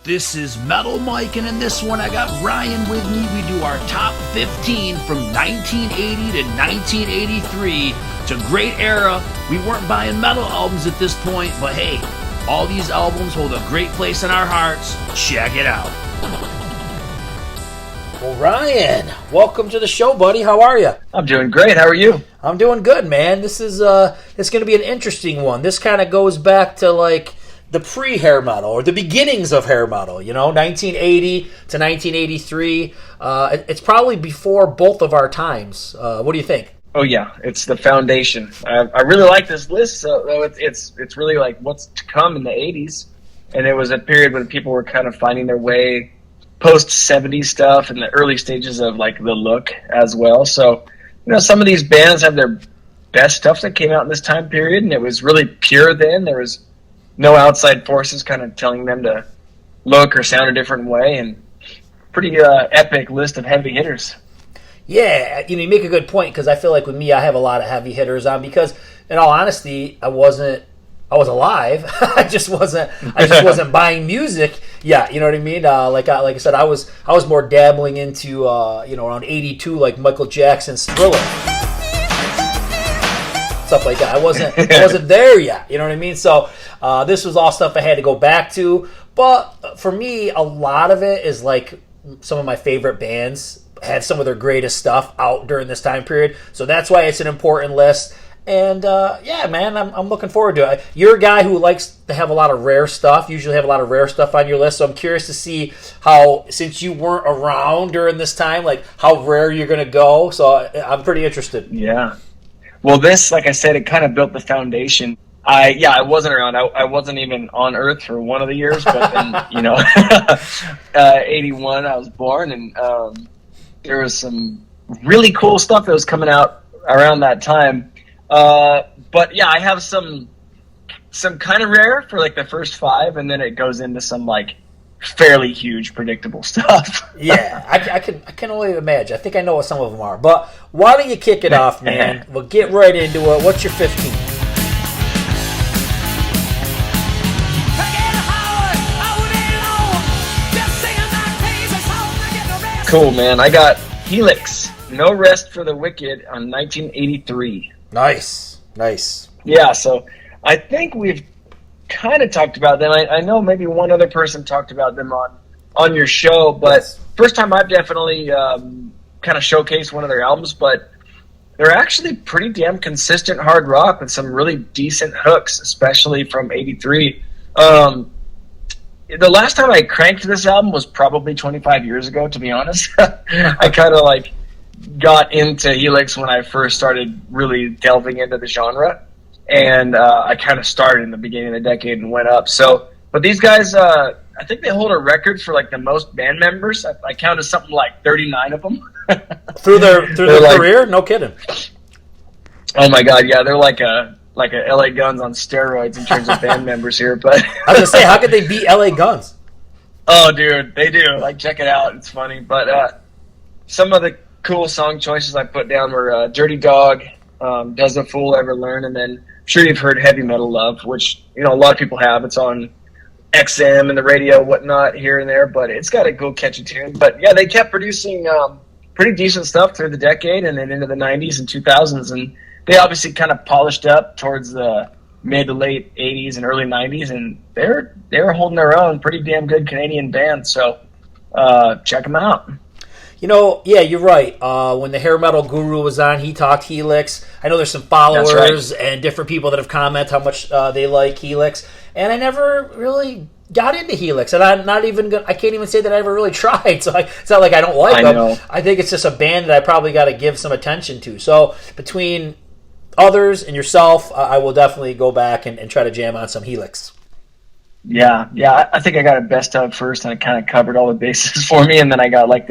This is Metal Mike, and in this one I got Ryan with me. We do our top 15 from 1980 to 1983. It's a great era. We weren't buying metal albums at this point, but hey, all these albums hold a great place in our hearts. Check it out. Well, Ryan, welcome to the show, buddy. How are you? I'm doing great. How are you? I'm doing good, man. This is it's going to be an interesting one. This kind of goes back to like the pre-hair metal, or the beginnings of hair metal, 1980 to 1983. It's probably before both of our times. What do you think? Oh yeah, it's the foundation. I really like this list. So it's really like what's to come in the 80s, and it was a period when people were kind of finding their way, post 70s stuff, and the early stages of like the look as well. So some of these bands have their best stuff that came out in this time period, and it was really pure then. There was no outside forces kind of telling them to look or sound a different way, and pretty epic list of heavy hitters. Yeah, you make a good point, because I feel like with me, I have a lot of heavy hitters on, because in all honesty, I was alive. I just wasn't buying music. Yeah, you know what I mean? Like I said, I was more dabbling into around 82, like Michael Jackson's Thriller. Stuff like that. I wasn't there yet. You know what I mean? So this was all stuff I had to go back to. But for me, a lot of it is like some of my favorite bands had some of their greatest stuff out during this time period. So that's why it's an important list. And yeah, man, I'm looking forward to it. You're a guy who likes to have a lot of rare stuff. Usually have a lot of rare stuff on your list. So I'm curious to see how, since you weren't around during this time, like how rare you're going to go. So I'm pretty interested. Yeah. Well, this, like I said, it kind of built the foundation. I wasn't around. I wasn't even on Earth for one of the years, but then, 81, I was born, and there was some really cool stuff that was coming out around that time. But yeah, I have some kind of rare for like the first 5, and then it goes into some like fairly huge, predictable stuff. Yeah, I can only imagine. I think I know what some of them are. But why don't you kick it off, man? We'll get right into it. What's your 15? Cool, man. I got Helix, No Rest for the Wicked on 1983. Nice. Yeah, so I think we've kind of talked about them. I know maybe one other person talked about them on your show, but yes. First time I've definitely kind of showcased one of their albums, but they're actually pretty damn consistent hard rock with some really decent hooks, especially from 83. The last time I cranked this album was probably 25 years ago, to be honest. I kind of like got into Helix when I first started really delving into the genre. And I kind of started in the beginning of the decade and went up. So, but these guys, I think they hold a record for like the most band members. I counted something like 39 of them. through their career? No kidding. Oh my God, yeah, they're like a LA Guns on steroids in terms of band members here. But I was gonna say, how could they beat LA Guns? Oh, dude, they do. Like, check it out. It's funny. But some of the cool song choices I put down were "Dirty Dog," "Does a Fool Ever Learn," and then I'm sure you've heard "Heavy Metal Love," which a lot of people have. It's on XM and the radio, whatnot, here and there. But it's got a cool, catchy tune. But yeah, they kept producing pretty decent stuff through the decade and then into the 90s and 2000s, and they obviously kind of polished up towards the mid to late 80s and early 90s, and they were holding their own. Pretty damn good Canadian band, so check them out. Yeah, you're right. When the Hair Metal Guru was on, he talked Helix. I know there's some followers and different people that have commented how much they like Helix, and I never really got into Helix, and I'm not even I can't even say that I ever really tried. So it's not like I don't like them. I think it's just a band that I probably got to give some attention to. So between others and yourself, I will definitely go back and try to jam on some Helix. Yeah. I think I got a best of first, and it kind of covered all the bases for me, and then I got like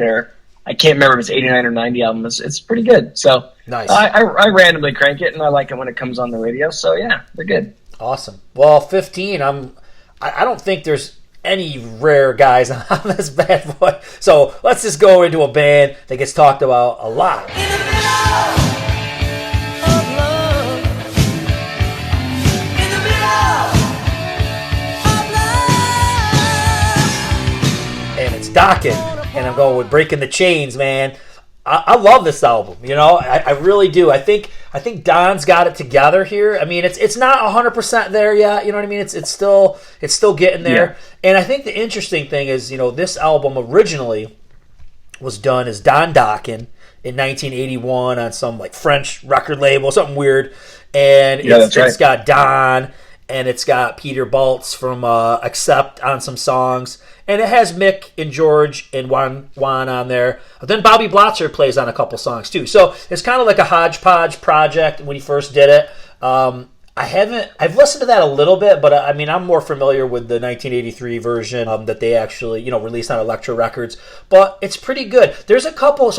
I can't remember if it's 89 or 90 album. It's pretty good. So nice. I randomly crank it, and I like it when it comes on the radio. So yeah, they're good. Awesome. Well, 15. I don't think there's any rare guys on this bad boy. So let's just go into a band that gets talked about a lot. Dokken, and I'm going with Breaking the Chains, man. I love this album, you know. I really do. I think Don's got it together here. I mean, it's not 100% there yet. You know what I mean? It's still getting there. Yeah. And I think the interesting thing is, you know, this album originally was done as Don Dokken in 1981 on some like French record label, something weird. And it's got Don, and it's got Peter Baltz from Accept on some songs. And it has Mick and George and Juan on there. But then Bobby Blotzer plays on a couple songs too. So it's kind of like a hodgepodge project when he first did it. I've listened to that a little bit, but I mean, I'm more familiar with the 1983 version that they actually, you know, released on Elektra Records. But it's pretty good. There's a couple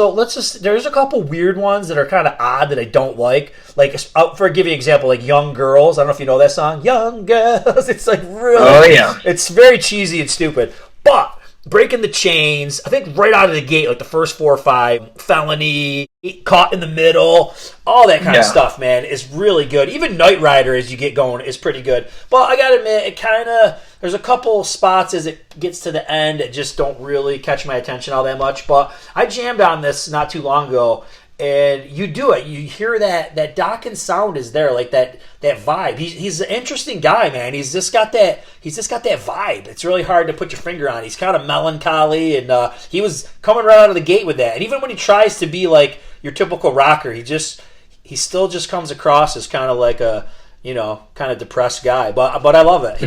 weird ones that are kind of odd that I don't like. Like, for give you an example, like Young Girls. I don't know if you know that song. Young Girls. It's like really, oh yeah, it's very cheesy and stupid. But Breaking the Chains, I think right out of the gate, like the first 4 or 5, Felony, Caught in the Middle, all that kind of stuff, man, is really good. Even Knight Rider, as you get going, is pretty good. But I gotta admit, there's a couple spots as it gets to the end that just don't really catch my attention all that much. But I jammed on this not too long ago, and you do it. You hear that Dokken sound is there, like that vibe. He's an interesting guy, man. He's just got that vibe. It's really hard to put your finger on. He's kind of melancholy, and he was coming right out of the gate with that. And even when he tries to be like your typical rocker, he still just comes across as kind of like a, you know, kind of depressed guy. But I love it.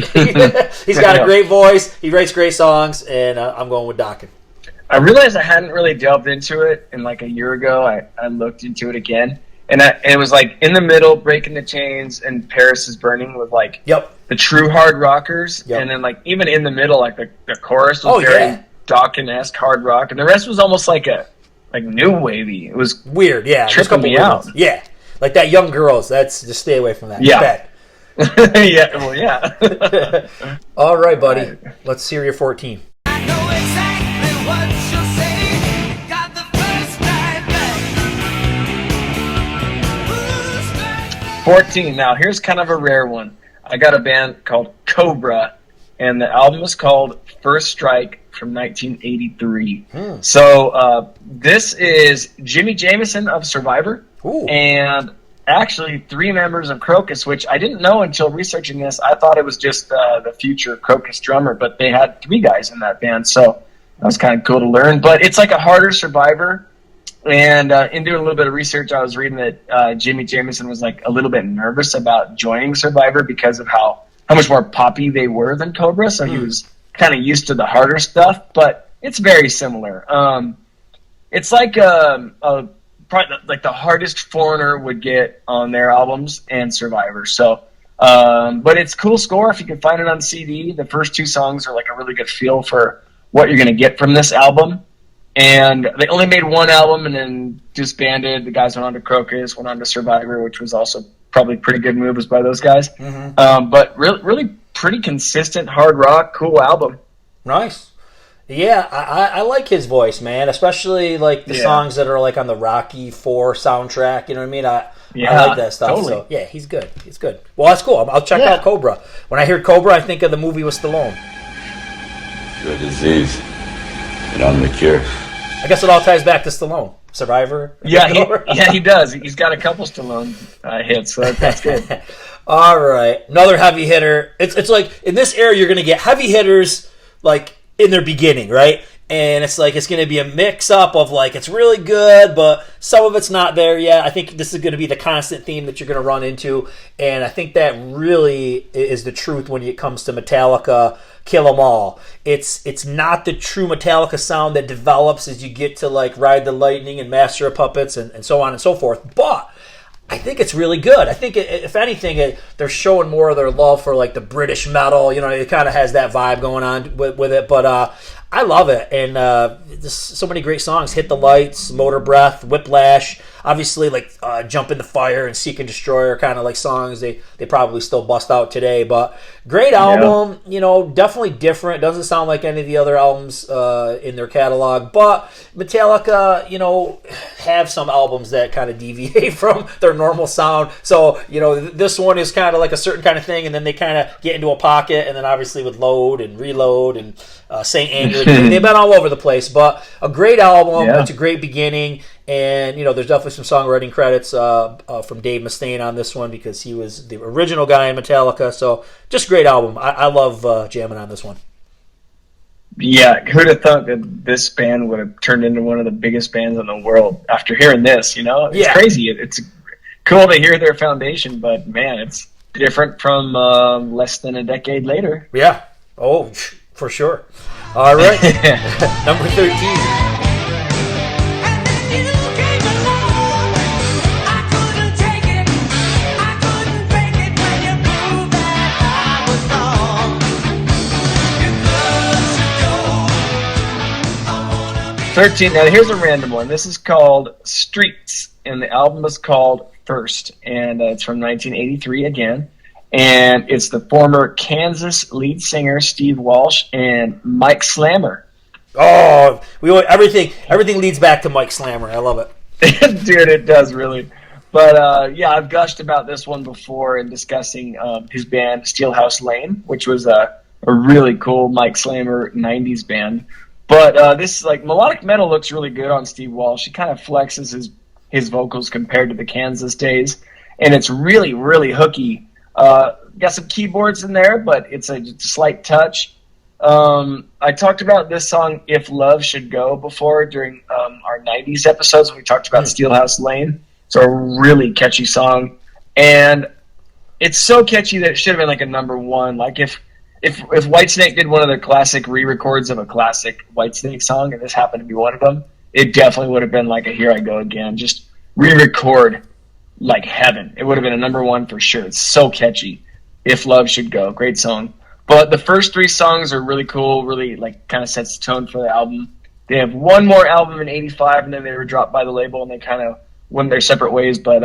He's got a great voice. He writes great songs, and I'm going with Dokken. I realized I hadn't really delved into it, and like a year ago, I looked into it again, and it was like in the middle, Breaking the Chains and Paris is Burning with like the true hard rockers, and then like even in the middle, like the chorus was very Dokken-esque hard rock, and the rest was almost like new wavy. It was weird, tripping me out. Yeah, like that Young Girls. That's just stay away from that. Yeah. Yeah. Well, yeah. All right, buddy. Let's hear your 14. 14. Now, here's kind of a rare one. I got a band called Cobra, and the album is called First Strike from 1983. So this is Jimmy Jamison of Survivor, and actually 3 members of Crocus, which I didn't know until researching this. I thought it was just the future Crocus drummer, but they had 3 guys in that band, so that was kind of cool to learn. But it's like a harder Survivor. And in doing a little bit of research, I was reading that Jimmy Jamison was like a little bit nervous about joining Survivor because of how much more poppy they were than Cobra. So he was kind of used to the harder stuff, but it's very similar. It's like probably like the hardest Foreigner would get on their albums and Survivor. So, but it's cool score if you can find it on CD. The first 2 songs are like a really good feel for what you're going to get from this album. And they only made 1 album and then disbanded. The guys went on to Crocus, went on to Survivor, which was also probably pretty good moves by those guys. But really pretty consistent hard rock, cool album. Nice. Yeah, I like his voice, man, especially like the songs that are like on the Rocky IV soundtrack. You know what I mean? I like that stuff. Totally. So yeah, he's good. He's good. Well, that's cool. I'll check out Cobra. When I hear Cobra, I think of the movie with Stallone. Your disease, and I'm the cure. I guess it all ties back to Stallone. Survivor. Yeah, he does. He's got a couple Stallone hits, so that's good. All right, another heavy hitter. It's like in this era you're going to get heavy hitters like in their beginning, right? And it's like it's going to be a mix up of like it's really good, but some of it's not there yet. I think this is going to be the constant theme that you're going to run into, and I think that really is the truth when it comes to Metallica. Kill 'Em All. It's not the true Metallica sound that develops as you get to like Ride the Lightning and Master of Puppets and so on and so forth. But I think it's really good. I think if anything, they're showing more of their love for like the British metal. You know, it kind of has that vibe going on with it. But I love it, and there's so many great songs. Hit the Lights, Motor Breath, Whiplash. Obviously, like Jump in the Fire and Seek and Destroy are kind of like songs they probably still bust out today. But great album, definitely different. Doesn't sound like any of the other albums in their catalog. But Metallica, have some albums that kind of deviate from their normal sound. So, this one is kind of like a certain kind of thing, and then they kind of get into a pocket, and then obviously with Load and Reload and Saint Anger, they've been all over the place. But a great album. It's a great beginning. And, there's definitely some songwriting credits from Dave Mustaine on this one because he was the original guy in Metallica. So just great album. I love jamming on this one. Yeah, who'd have thought that this band would have turned into one of the biggest bands in the world after hearing this, It's crazy. It's cool to hear their foundation, but, man, it's different from less than a decade later. Yeah. Oh, for sure. All right. Number 13. Now here's a random one. This is called Streets, and the album is called First, and it's from 1983 again, and it's the former Kansas lead singer Steve Walsh and Mike Slammer. Oh, everything leads back to Mike Slammer. I love it. Dude, it does really. But I've gushed about this one before in discussing his band Steelhouse Lane, which was a really cool Mike Slammer 90s band. But this melodic metal looks really good on Steve Walsh. He kind of flexes his vocals compared to the Kansas days, and it's really, really hooky. Got some keyboards in there, but it's a slight touch. I talked about this song, If Love Should Go, before during our 90s episodes when we talked about Steelhouse Lane. It's a really catchy song, and it's so catchy that it should have been like a number one. Like if Whitesnake did one of their classic re-records of a classic Whitesnake song, and this happened to be one of them, it definitely would have been like a Here I Go Again. Just re-record like heaven. It would have been a number one for sure. It's so catchy. If Love Should Go. Great song. But the first three songs are really cool, really kind of sets the tone for the album. They have one more album in 85, and then they were dropped by the label, and they kind of went their separate ways. But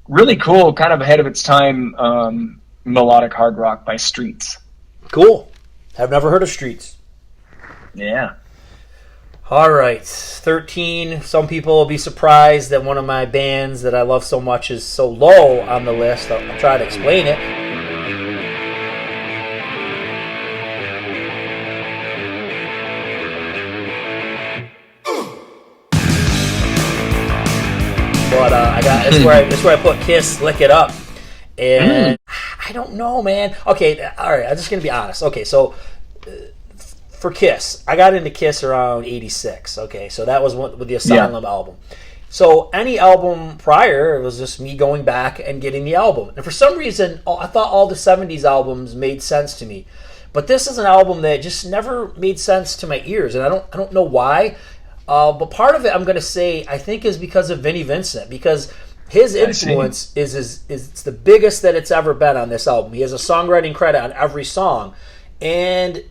really cool, kind of ahead of its time, melodic hard rock by Streets. Cool. Have never heard of Streets. Yeah. All right. 13. Some people will be surprised that one of my bands that I love so much is so low on the list. I'll try to explain it. But that's where I put Kiss, Lick It Up. And I don't know, man. Okay, all right, I'm just going to be honest. Okay, so for Kiss, I got into Kiss around 86. Okay, so that was with the Asylum album. So any album prior, it was just me going back and getting the album. And for some reason, I thought all the 70s albums made sense to me. But this is an album that just never made sense to my ears, and I don't know why. But part of it, I'm going to say, I think is because of Vinnie Vincent, because his influence is the biggest that it's ever been on this album. He has a songwriting credit on every song. And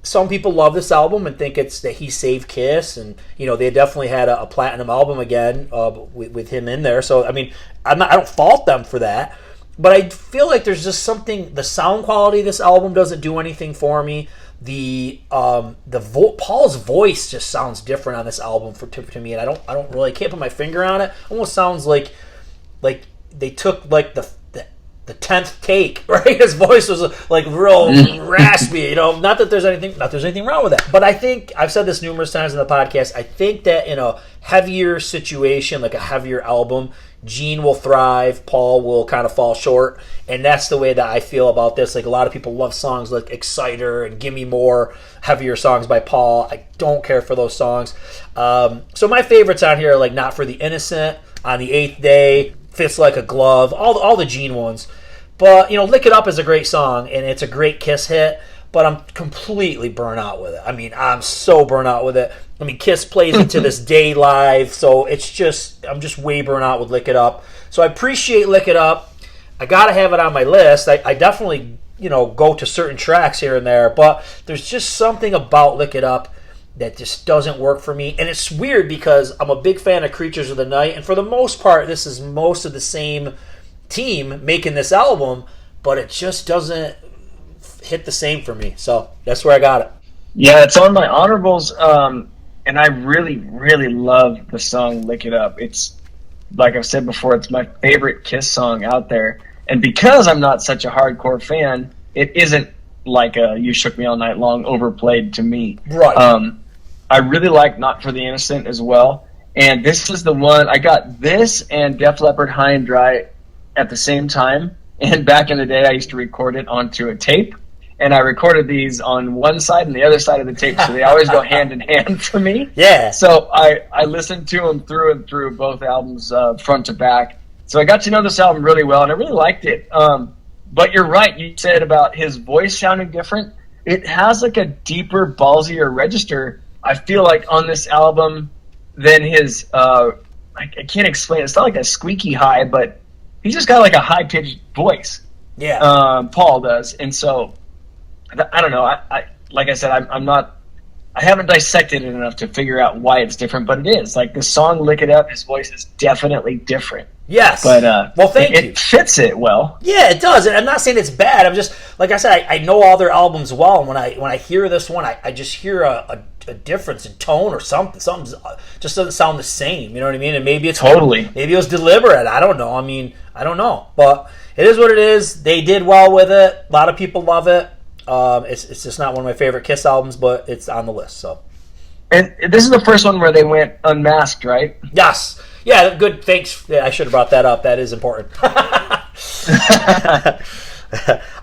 some people love this album and think it's that he saved Kiss. And, they definitely had a platinum album again with him in there. So, I mean, I don't fault them for that. But I feel like there's just something, the sound quality of this album doesn't do anything for me. Paul's voice just sounds different on this album to me, and I can't put my finger on it. Almost sounds like they took the 10th take, right? His voice was real raspy, Not that there's anything wrong with that, but I think I've said this numerous times in the podcast. I think that in a heavier situation, like a heavier album, Gene will thrive, Paul will kind of fall short, and that's the way that I feel about this. Like, a lot of people love songs like Exciter and Gimme More, heavier songs by Paul. I don't care for those songs. So my favorites on here are like Not for the Innocent, On the Eighth Day, Fits Like a Glove, all the Gene ones. But, Lick It Up is a great song, and it's a great Kiss hit, but I'm completely burnt out with it. I mean, I'm so burnt out with it. I mean, Kiss plays it to this day live, so I'm just way burnt out with Lick It Up. So I appreciate Lick It Up. I got to have it on my list. I definitely, go to certain tracks here and there, but there's just something about Lick It Up that just doesn't work for me. And it's weird because I'm a big fan of Creatures of the Night, and for the most part, this is most of the same team making this album, but it just doesn't hit the same for me. So that's where I got it. Yeah, it's on my honorables, and I really, really love the song Lick It Up. It's, like I've said before, it's my favorite Kiss song out there. And because I'm not such a hardcore fan, it isn't like a You Shook Me All Night Long overplayed to me. Right. I really like Not For the Innocent as well. And this is the one, I got this and Def Leppard High and Dry at the same time. And back in the day, I used to record it onto a tape. And I recorded these on one side and the other side of the tape, so they always go hand in hand for me. Yeah. So I listened to them through and through, both albums front to back. So I got to know this album really well, and I really liked it. But you're right, you said about his voice sounding different. It has like a deeper, ballsier register, I feel like, on this album than his, I can't explain it. It's not like a squeaky high, but he's just got like a high-pitched voice. Yeah. Paul does. And so, I don't know. I like I said, I haven't dissected it enough to figure out why it's different, but it is. Like the song Lick It Up, his voice is definitely different. Yes. But well, thank you. It fits it well. Yeah, it does. And I'm not saying it's bad. I'm just, like I said, I know all their albums well, and when I hear this one, I just hear a difference in tone or something. Something just doesn't sound the same. You know what I mean? And maybe it's totally. Maybe it was deliberate. I don't know. I mean, I don't know. But it is what it is. They did well with it. A lot of people love it. It's just not one of my favorite Kiss albums, but it's on the list. So, and this is the first one where they went unmasked, right? Yes. Yeah. Good. Thanks. Yeah, I should have brought that up. That is important. I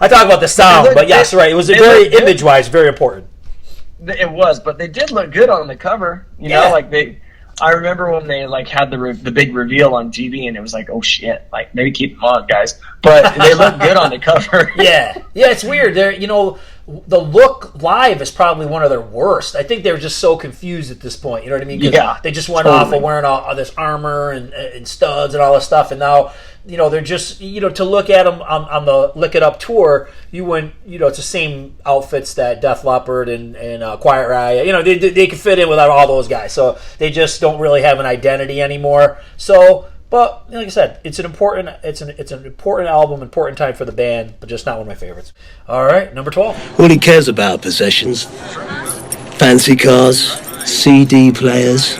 talk about the sound, but yes, right. It was very image-wise, very important. It was, but they did look good on the cover. You know, like I remember when they like had the big reveal on TV, and it was like, oh shit, like maybe keep them on, guys. But they look good on the cover. Yeah, it's weird. They're, the look live is probably one of their worst. I think they were just so confused at this point. You know what I mean? Yeah, they just went off of wearing all this armor and studs and all this stuff, and now they're just to look at them on the Lick It Up tour. You went, it's the same outfits that Def Leppard and Quiet Riot. They can fit in without all those guys, so they just don't really have an identity anymore. So. But like I said, it's an important album, important time for the band, but just not one of my favorites. All right, number 12. All he cares about possessions, fancy cars, CD players,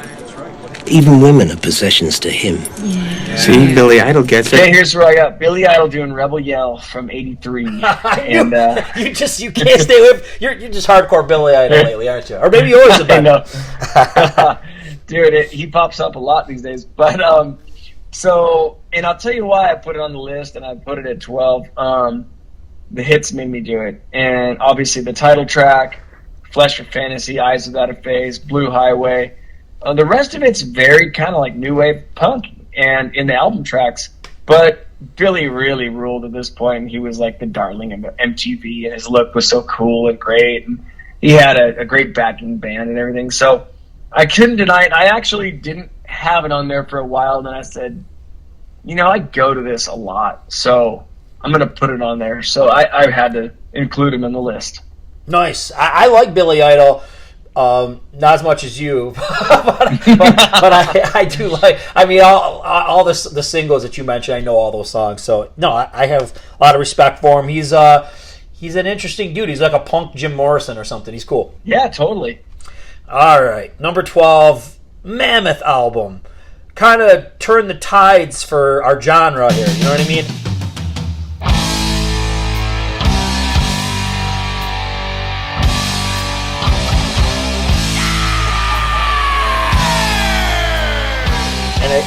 even women are possessions to him. Yeah. See, Billy Idol gets it. Okay, here's where I got Billy Idol doing Rebel Yell from '83, and you can't stay with you're just hardcore Billy Idol lately, aren't you? Or maybe you always have been. I know. Dude, he pops up a lot these days, but So, and I'll tell you why I put it on the list, and I put it at 12. The hits made me do it. And obviously the title track, Flesh for Fantasy, Eyes Without a Face, Blue Highway. The rest of it's very kind of like new wave punk and in the album tracks. But Billy really ruled at this point. He was like the darling of MTV, and his look was so cool and great. And he had a great backing band and everything. So I couldn't deny it. I actually didn't have it on there for a while, and then I said, I go to this a lot, so I'm going to put it on there. So I had to include him in the list. Nice. I like Billy Idol, not as much as you, but I do like. I mean, all the singles that you mentioned, I know all those songs. So no, I have a lot of respect for him. He's an interesting dude. He's like a punk Jim Morrison or something. He's cool. Yeah, totally. All right, number 12. Mammoth album. Kind of turned the tides for our genre here, you know what I mean?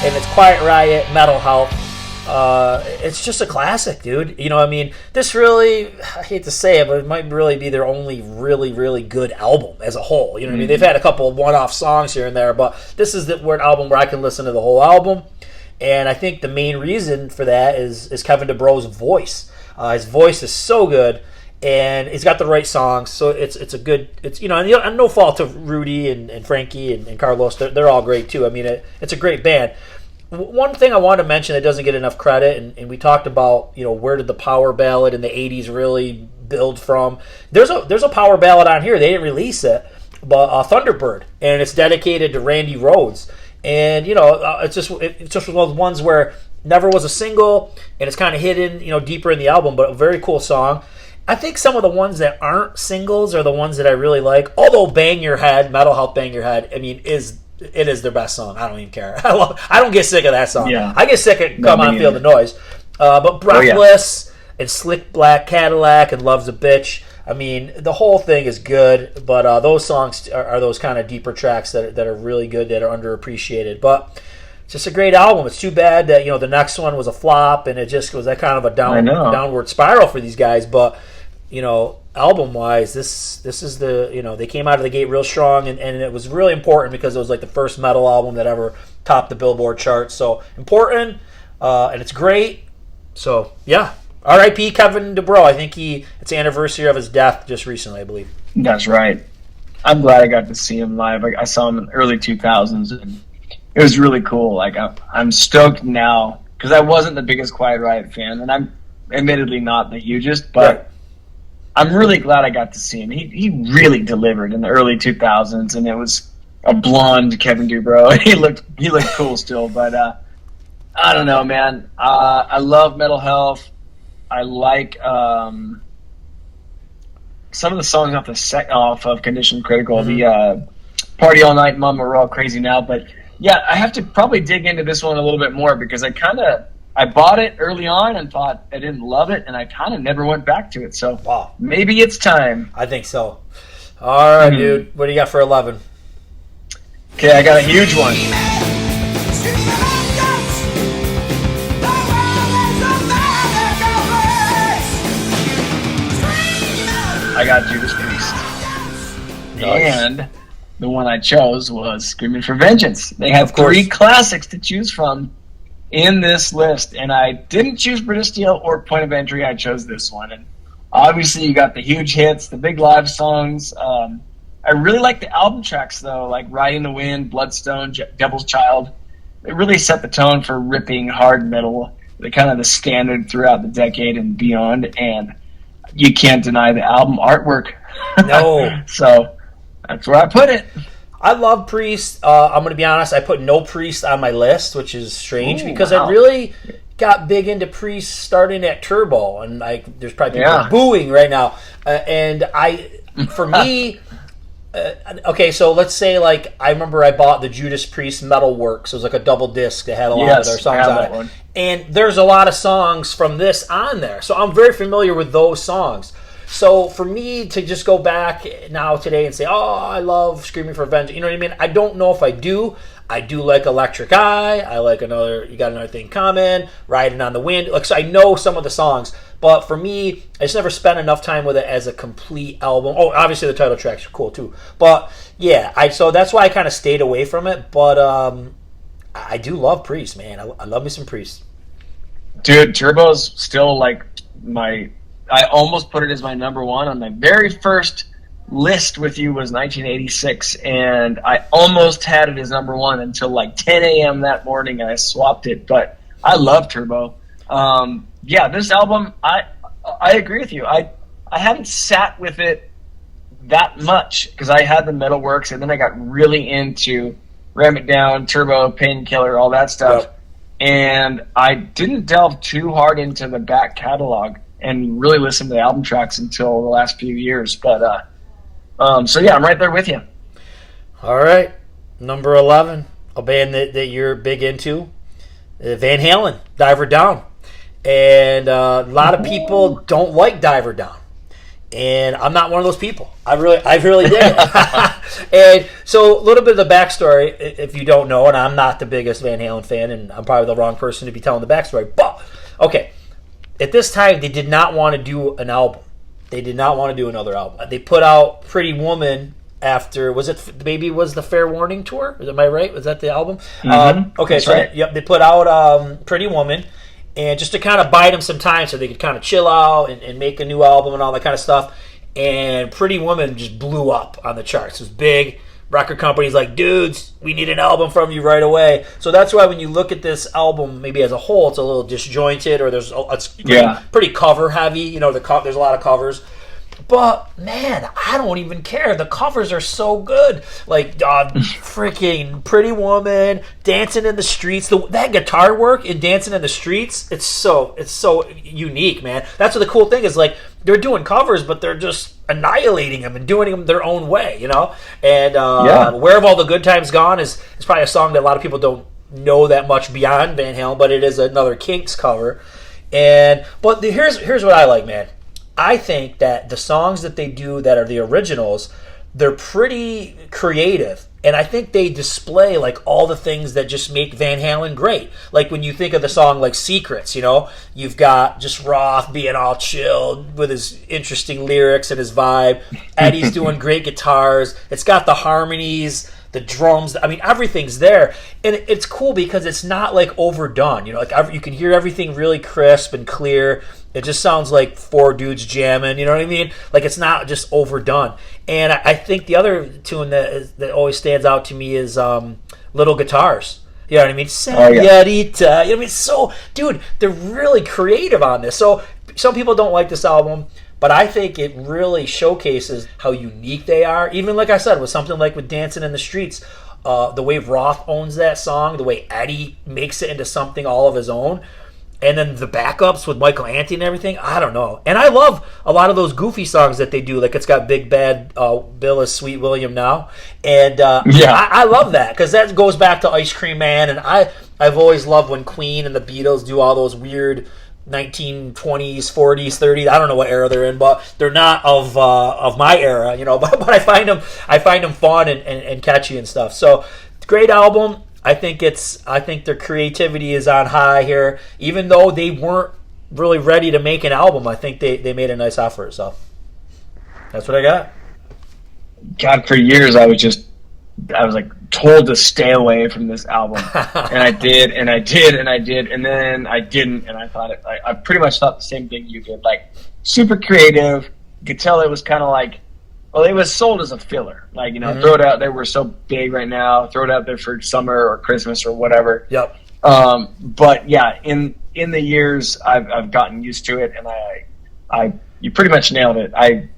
And it's Quiet Riot, Metal Health. It's just a classic, dude. This really, I hate to say it, but it might really be their only really, really good album as a whole. You know what I mean? They've had a couple of one-off songs here and there, but this is the album where I can listen to the whole album. And I think the main reason for that is Kevin DuBro's voice. His voice is so good, and he's got the right songs. So it's a good, and no fault to Rudy and Frankie and Carlos. They're all great too. I mean, it's a great band. One thing I wanted to mention that doesn't get enough credit, and we talked about, where did the power ballad in the 80s really build from? There's a power ballad on here. They didn't release it, but Thunderbird, and it's dedicated to Randy Rhoads. And it's just one of those ones where never was a single, and it's kind of hidden, deeper in the album, but a very cool song. I think some of the ones that aren't singles are the ones that I really like. Although Bang Your Head, Metal Health Bang Your Head, it is their best song. I don't even care. I don't get sick of that song. Yeah. I get sick of Come On Feel the Noise. But Breathless and Slick Black Cadillac and Love's a Bitch. The whole thing is good, but those songs are those kind of deeper tracks that are really good, that are underappreciated. But it's just a great album. It's too bad that the next one was a flop, and it just was that kind of a downward spiral for these guys. But album wise, this is the they came out of the gate real strong, and it was really important because it was like the first metal album that ever topped the Billboard charts. So important, and it's great. So yeah. R.I.P. Kevin DuBrow. I think it's the anniversary of his death just recently, I believe. That's right. I'm glad I got to see him live. I saw him in the early 2000s, and it was really cool. Like I'm stoked now because I wasn't the biggest Quiet Riot fan, and I'm admittedly not the hugest, but right. I'm really glad I got to see him. He really delivered in the early 2000s, and it was a blonde Kevin DuBrow. He looked cool still, but I don't know, man. I love Metal Health. I like some of the songs off of Condition Critical, the Party All Night, Mama, We're All Crazy Now. But yeah, I have to probably dig into this one a little bit more because I bought it early on and thought I didn't love it, and I kind of never went back to it. So maybe it's time. I think so. All right, dude. What do you got for 11? Okay, I got a huge one. I got Judas Priest. Nice. And the one I chose was Screaming for Vengeance. They have 3 classics to choose from in this list, and I didn't choose British Steel or Point of Entry. I chose this one. And obviously you got the huge hits, the big live songs. I really like the album tracks, though, like Riding the Wind, Bloodstone, Devil's Child. They really set the tone for ripping hard metal, the kind of the standard throughout the decade and beyond, and you can't deny the album artwork. No. So that's where I put it. I love Priest. I'm going to be honest. I put no Priest on my list, which is strange because wow. I really got big into Priest starting at Turbo, and there's probably people booing right now. For me, okay, so let's say I remember I bought the Judas Priest Metal Works. It was like a double disc that had a lot of their songs on it. One. And there's a lot of songs from this on there. So I'm very familiar with those songs. So for me to just go back now today and say, oh, I love Screaming for Vengeance, you know what I mean? I don't know if I do. I do like Electric Eye. I like You Got Another Thing Coming, Riding on the Wind. So I know some of the songs. But for me, I just never spent enough time with it as a complete album. Oh, obviously the title tracks are cool too. But yeah, so that's why I kind of stayed away from it. But I do love Priest, man. I love me some Priest. Dude, Turbo's still I almost put it as my number one. On my very first list with you was 1986, and I almost had it as number one until 10 a.m. that morning, and I swapped it. But I love Turbo. Yeah, this album, I agree with you. I haven't sat with it that much because I had the Metalworks, and then I got really into Ram It Down, Turbo, Painkiller, all that stuff. Yep. And I didn't delve too hard into the back catalog and really listen to the album tracks until the last few years. But so yeah, I'm right there with you. All right, number 11, a band that you're big into, Van Halen, Diver Down. And a lot of people don't like Diver Down, and I'm not one of those people. I really did. And so a little bit of the backstory, if you don't know, and I'm not the biggest Van Halen fan, and I'm probably the wrong person to be telling the backstory, but okay, at this time they did not want to do an album. They did not want to do another album. They put out Pretty Woman after, was the Fair Warning tour? Am I right? Was that the album? Mm-hmm. Okay, that's so right. Yep, they put out Pretty Woman. And just to kind of buy them some time so they could kind of chill out and make a new album and all that kind of stuff. And Pretty Woman just blew up on the charts. It was big. Record companies like, dudes, we need an album from you right away. So that's why when you look at this album, maybe as a whole, it's a little disjointed, or it's pretty cover heavy. There's a lot of covers. But man, I don't even care. The covers are so good. Like freaking Pretty Woman, Dancing in the Streets. That guitar work in Dancing in the Streets, it's so unique, man. That's what the cool thing is. Like, they're doing covers, but they're just annihilating them and doing them their own way, you know. And Where Have All the Good Times Gone is probably a song that a lot of people don't know that much beyond Van Halen, but it is another Kinks cover. But here's what I like, man. I think that the songs that they do that are the originals, they're pretty creative. And I think they display like all the things that just make Van Halen great. Like when you think of the song like Secrets, you know, you've got just Roth being all chilled with his interesting lyrics and his vibe. Eddie's doing great guitars. It's got the harmonies, the drums. I mean, everything's there. And it's cool because it's not like overdone. You know, like you can hear everything really crisp and clear. It just sounds like four dudes jamming, you know what I mean? Like, it's not just overdone. And I think the other tune that always stands out to me is Little Guitars. You know what I mean? Señorita. You know what I mean? So, dude, they're really creative on this. So, some people don't like this album, but I think it really showcases how unique they are. Even, like I said, with something like with Dancing in the Streets, the way Roth owns that song, the way Eddie makes it into something all of his own. And then the backups with Michael Anthony and everything, I don't know. And I love a lot of those goofy songs that they do. Like, it's got Big Bad Bill is Sweet William now. And I love that because that goes back to Ice Cream Man. And I've always loved when Queen and the Beatles do all those weird 1920s, 40s, 30s. I don't know what era they're in, but they're not of my era, you know. But I find them fun and catchy and stuff. So, great album. I think their creativity is on high here. Even though they weren't really ready to make an album, I think they made a nice effort. So that's what I got. God, for years I was like told to stay away from this album, and I did, and then I didn't, and I pretty much thought the same thing you did. Like, super creative. You could tell it was kind of like. Well, it was sold as a filler. Like, you know, throw it out there. We're so big right now. Throw it out there for summer or Christmas or whatever. Yep. But yeah, in the years, I've gotten used to it, and you pretty much nailed it. I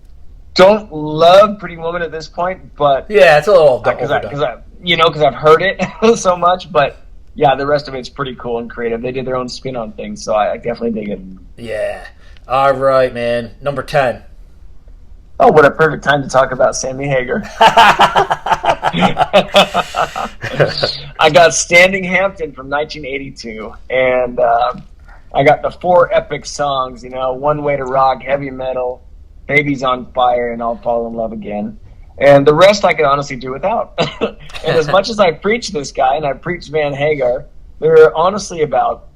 don't love Pretty Woman at this point, but yeah, it's a little because I've heard it so much. But yeah, the rest of it's pretty cool and creative. They did their own spin on things, so I definitely dig it. Yeah. All right, man. Number 10. Oh, what a perfect time to talk about Sammy Hagar. I got Standing Hampton from 1982, and I got the 4 epic songs, you know, One Way to Rock, Heavy Metal, Baby's on Fire, and I'll Fall in Love Again. And the rest I could honestly do without. And as much as I preach this guy, and I preach Van Hagar, there are honestly about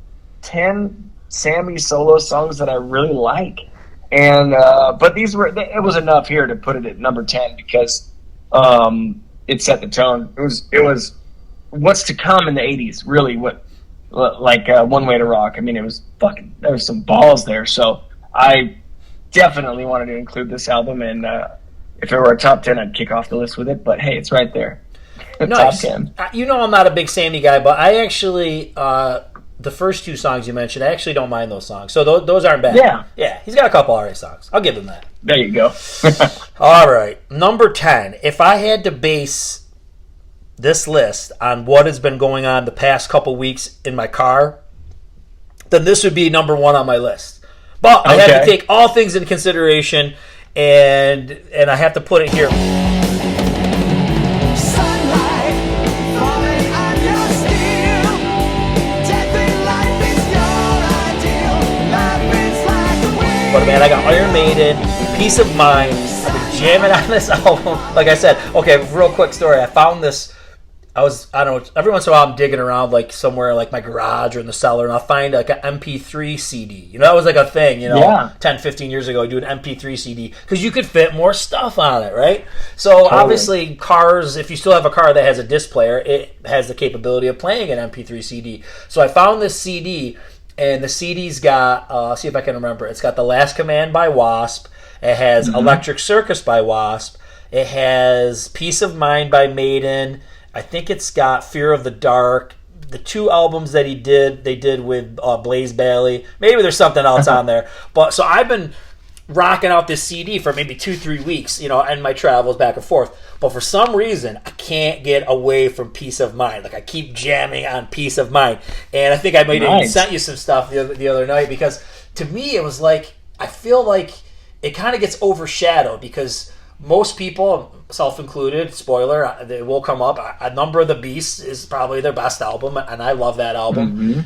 10 Sammy solo songs that I really like. And but it was enough here to put it at number 10 because it set the tone. It was what's to come in the 80s, really. One Way to Rock. I mean, there was some balls there. So I definitely wanted to include this album, and if it were a top 10, I'd kick off the list with it. But hey, it's right there. Nice. Top 10. You know, I'm not a big Sammy guy, but I actually. The first 2 songs you mentioned, I actually don't mind those songs. So those aren't bad. Yeah, he's got a couple alright songs. I'll give him that. There you go. All right, number 10. If I had to base this list on what has been going on the past couple weeks in my car, then this would be number 1 on my list. But I have to take all things into consideration, and I have to put it here. But man, I got Iron Maiden, Peace of Mind. I've been jamming on this album. Like I said, okay, real quick story. I found this. I don't know, every once in a while I'm digging around like somewhere like my garage or in the cellar, and I'll find like an MP3 CD. You know, that was like a thing, you know, 10, 15 years ago, do an MP3 CD because you could fit more stuff on it, right? So obviously cars, if you still have a car that has a disc player, it has the capability of playing an MP3 CD. So I found this CD. And the CD's got, see if I can remember, it's got The Last Command by Wasp. It has Electric Circus by Wasp. It has Peace of Mind by Maiden. I think it's got Fear of the Dark. The 2 albums that they did with Blaze Bayley. Maybe there's something else on there. But so I've been rocking out this CD for maybe 2-3 weeks, and my travels back and forth. But for some reason, I can't get away from Peace of Mind. Like, I keep jamming on Peace of Mind. And I think I might have even sent you some stuff the other night, because to me it was like, I feel like it kind of gets overshadowed because most people, self-included, spoiler, they will come up. A Number of the Beast is probably their best album, and I love that album. Mm-hmm.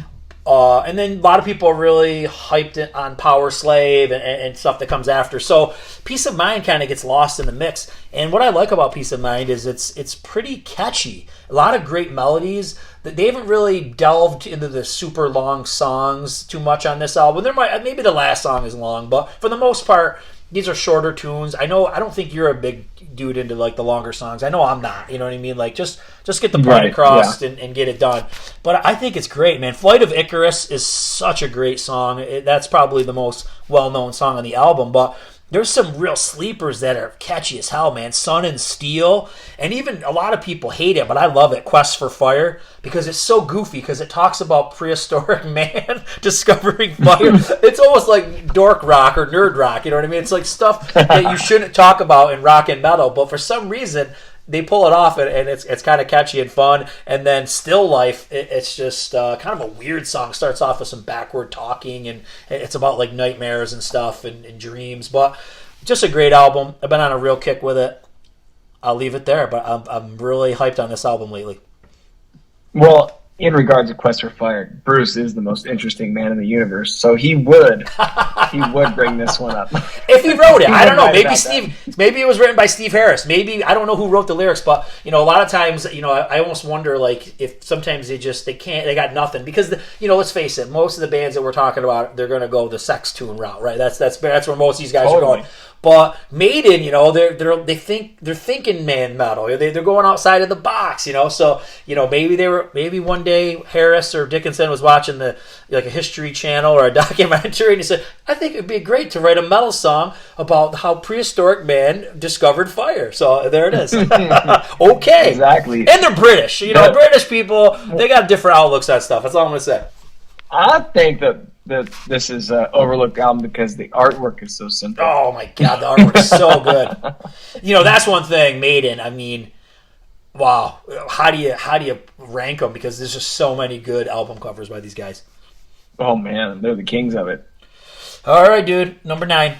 And then a lot of people are really hyped it on Power Slave and stuff that comes after. So Peace of Mind kind of gets lost in the mix. And what I like about Peace of Mind is it's pretty catchy. A lot of great melodies. They haven't really delved into the super long songs too much on this album. Maybe the last song is long, but for the most part, these are shorter tunes. I don't think you're a big dude into like the longer songs. I know I'm not. You know what I mean? Like just get the point across and get it done. But I think it's great, man. Flight of Icarus is such a great song. That's probably the most well-known song on the album. But there's some real sleepers that are catchy as hell, man. Sun and Steel. And even a lot of people hate it, but I love it. Quest for Fire. Because it's so goofy, because it talks about prehistoric man discovering fire. It's almost like dork rock or nerd rock, you know what I mean? It's like stuff that you shouldn't talk about in rock and metal, but for some reason, they pull it off, and it's kind of catchy and fun. And then Still Life, it's just kind of a weird song. Starts off with some backward talking, and it's about like nightmares and stuff and dreams. But just a great album. I've been on a real kick with it. I'll leave it there, but I'm really hyped on this album lately. Well, in regards to Quest for Fire, Bruce is the most interesting man in the universe, so he would bring this one up. If he wrote it, I don't know. Maybe it was written by Steve Harris. Maybe, I don't know who wrote the lyrics, but a lot of times, I almost wonder like if sometimes they got nothing, because let's face it, most of the bands that we're talking about, they're going to go the sex tune route, right? That's where most of these guys are going. But Maiden, they're thinking man metal. They're going outside of the box, So maybe one day Harris or Dickinson was watching a History Channel or a documentary, and he said, "I think it'd be great to write a metal song about how prehistoric man discovered fire." So there it is. Okay, exactly. And they're British. British people, they got different outlooks on stuff. That's all I'm gonna say. I think that this is an overlooked album because the artwork is so simple. Oh my god, the artwork is so good. That's one thing. Maiden. I mean, wow. How do you rank them? Because there's just so many good album covers by these guys. Oh man, they're the kings of it. All right, dude. Number 9.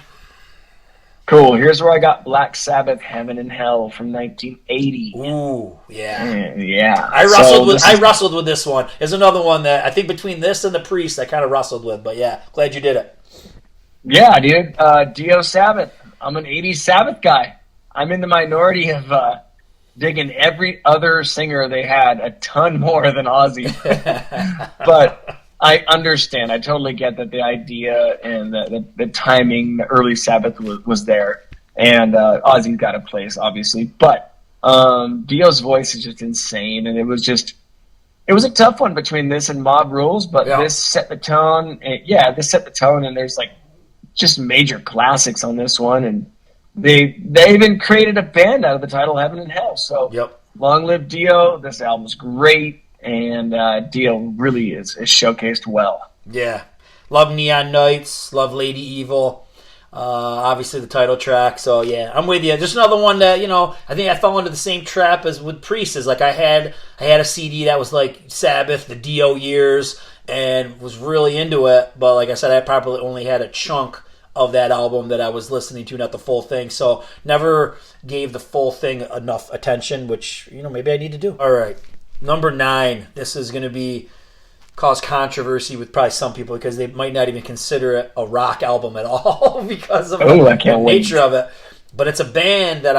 Cool. Here's where I got Black Sabbath, Heaven and Hell from 1980. Ooh, yeah. Yeah. I wrestled with this one. There's another one that I think between this and The Priest I kind of wrestled with, but yeah, glad you did it. Yeah, dude. Dio Sabbath. I'm an 80s Sabbath guy. I'm in the minority of digging every other singer they had a ton more than Ozzy. But I understand. I totally get that the idea and the timing, the early Sabbath was there. And Ozzy's got a place, obviously. But Dio's voice is just insane. And it was a tough one between this and Mob Rules. But this set the tone. This set the tone. And there's just major classics on this one. And they even created a band out of the title Heaven and Hell. So long live Dio. This album's great. And Dio really is showcased well. Yeah. Love Neon Nights. Love Lady Evil. Obviously the title track. So, yeah, I'm with you. Just another one that, I think I fell into the same trap as with Priest. Is like I had a CD that was like Sabbath, the Dio years, and was really into it. But like I said, I probably only had a chunk of that album that I was listening to, not the full thing. So never gave the full thing enough attention, which, maybe I need to do. All right. Number 9, this is going to cause controversy with probably some people because they might not even consider it a rock album at all because of the nature of it. But it's a band that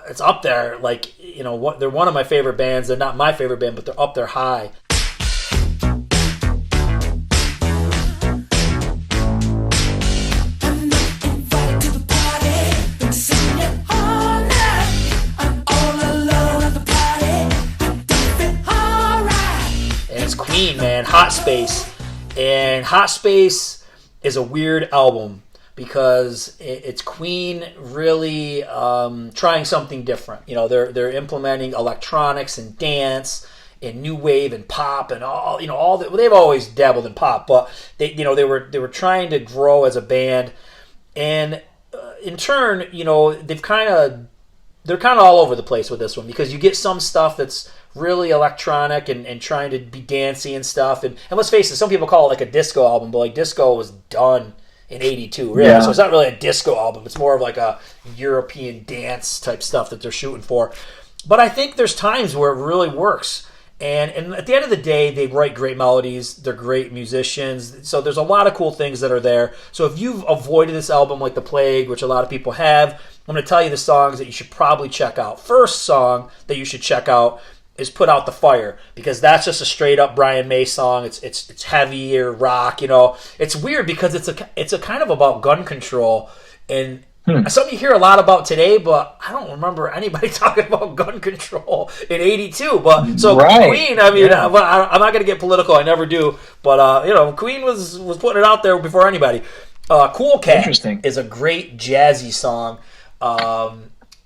it's up there. They're one of my favorite bands. They're not my favorite band, but they're up there high. Man, Hot Space. And Hot Space is a weird album because it's Queen really trying something different. They're implementing electronics and dance and new wave and pop and all that. They've always dabbled in pop, but they were trying to grow as a band. And in turn, they're kind of all over the place with this one, because you get some stuff that's really electronic and trying to be dancey and stuff. And let's face it, some people call it like a disco album, but like disco was done in '82, really. Yeah. So it's not really a disco album. It's more of like a European dance type stuff that they're shooting for. But I think there's times where it really works. And at the end of the day, they write great melodies. They're great musicians. So there's a lot of cool things that are there. So if you've avoided this album like the plague, which a lot of people have, I'm going to tell you the songs that you should probably check out. First song that you should check out is Put Out the Fire, because that's just a straight up Brian May song. It's heavier rock, It's weird because it's a kind of about gun control, and something you hear a lot about today, but I don't remember anybody talking about gun control in '82. But so right. Queen, I'm not going to get political. I never do, but Queen was putting it out there before anybody. Cool Cat is a great jazzy song.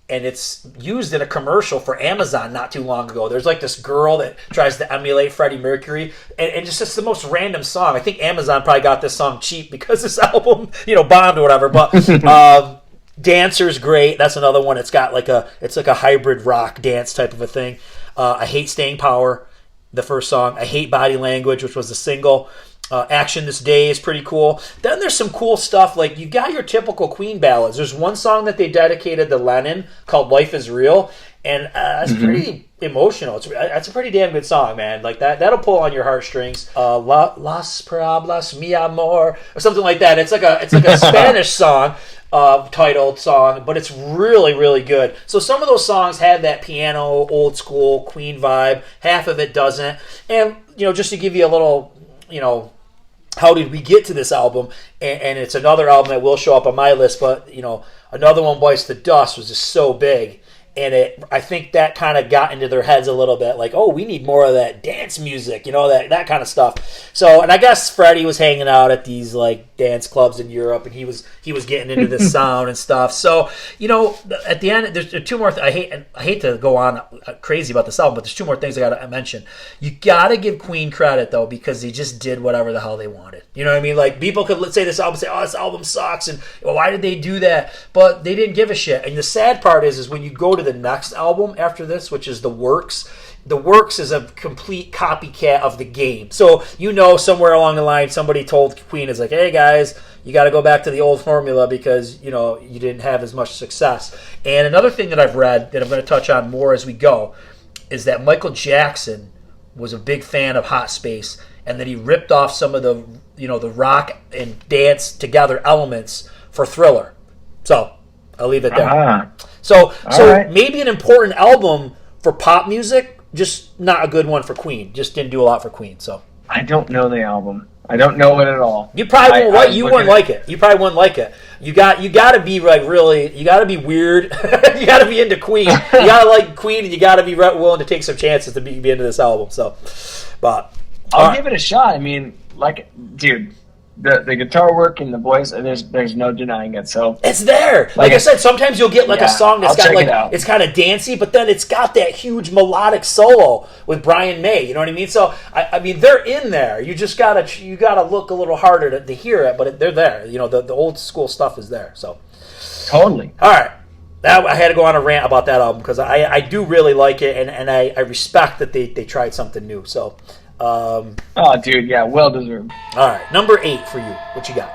And it's used in a commercial for Amazon not too long ago. There's like this girl that tries to emulate Freddie Mercury, and just the most random song. I think Amazon probably got this song cheap because this album, bombed or whatever. But Dancer's great. That's another one. It's like a hybrid rock dance type of a thing. I Hate Staying Power, the first song. I Hate Body Language, which was the single. Action This Day is pretty cool. Then there's some cool stuff, like you got your typical Queen ballads. There's one song that they dedicated to Lennon called Life Is Real, and it's pretty emotional. That's a pretty damn good song, man. Like that'll pull on your heartstrings. Las Palabras Mi Amor, or something like that. It's like a Spanish song, titled song, but it's really, really good. So some of those songs have that piano, old school Queen vibe. Half of it doesn't. And, just to give you a little, how did we get to this album? And it's another album that will show up on my list, but, Another One Bites the Dust was just so big. And I think that kind of got into their heads a little bit, like, oh, we need more of that dance music, that kind of stuff. So, and I guess Freddie was hanging out at these like dance clubs in Europe, and he was getting into this sound and stuff. So, at the end, there's two more. I hate to go on crazy about this album, but there's two more things I got to mention. You got to give Queen credit though, because they just did whatever the hell they wanted. You know what I mean? Like people could say this album, say, oh, this album sucks, and why did they do that? But they didn't give a shit. And the sad part is when you go to the next album after this, which is The Works. The Works is a complete copycat of The Game. So, somewhere along the line, somebody told Queen, is like, hey guys, you got to go back to the old formula because, you didn't have as much success. And another thing that I've read that I'm going to touch on more as we go is that Michael Jackson was a big fan of Hot Space, and that he ripped off some of the, the rock and dance together elements for Thriller. So, I'll leave it there. Uh-huh. So right. Maybe an important album for pop music, just not a good one for Queen. Just didn't do a lot for Queen. So I don't know the album. I don't know it at all. You probably won't. You wouldn't like it. You probably wouldn't like it. You got to be like really. You got to be weird. You got to be into Queen. You got to like Queen, and you got to be willing to take some chances to be into this album. So, but I'll give it a shot. I mean, like, dude. The guitar work and the voice, there's no denying it. So it's there. Like I said, sometimes you'll get like a song that's got like it's kind of dancey, but then it's got that huge melodic solo with Brian May. You know what I mean? So I mean they're in there. You just gotta look a little harder to hear it, but they're there. The old school stuff is there. So totally. All right. I had to go on a rant about that album because I do really like it, and I respect that they tried something new. So. Oh, dude, yeah, well deserved. All right, number 8 for you. What you got?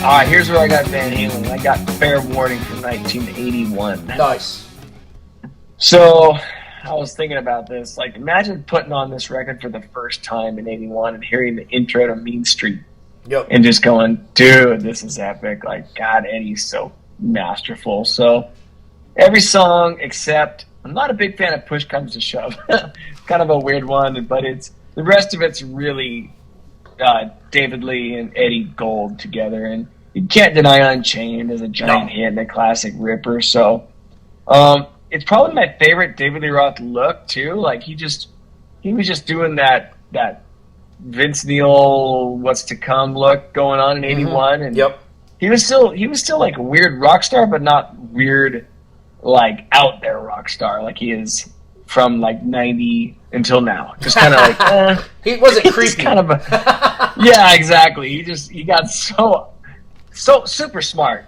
All right, here's where I got Van Halen. I got Fair Warning from 1981. Nice. So I was thinking about this. Like, imagine putting on this record for the first time in 81 and hearing the intro to Mean Street. Yep. And just going, dude, this is epic. Like, God, Eddie's so masterful. So every song except, I'm not a big fan of Push Comes to Shove. Kind of a weird one, but the rest of it's really David Lee and Eddie Gold together. And you can't deny Unchained as a giant hit and a classic ripper. So it's probably my favorite David Lee Roth look too. Like he was just doing that Vince Neil What's to Come look going on in 81, and he was still like a weird rock star, but not weird like out there rock star like he is from like 90 until now. Just kind of like he wasn't creepy. Kind of yeah, exactly. He got so super smart,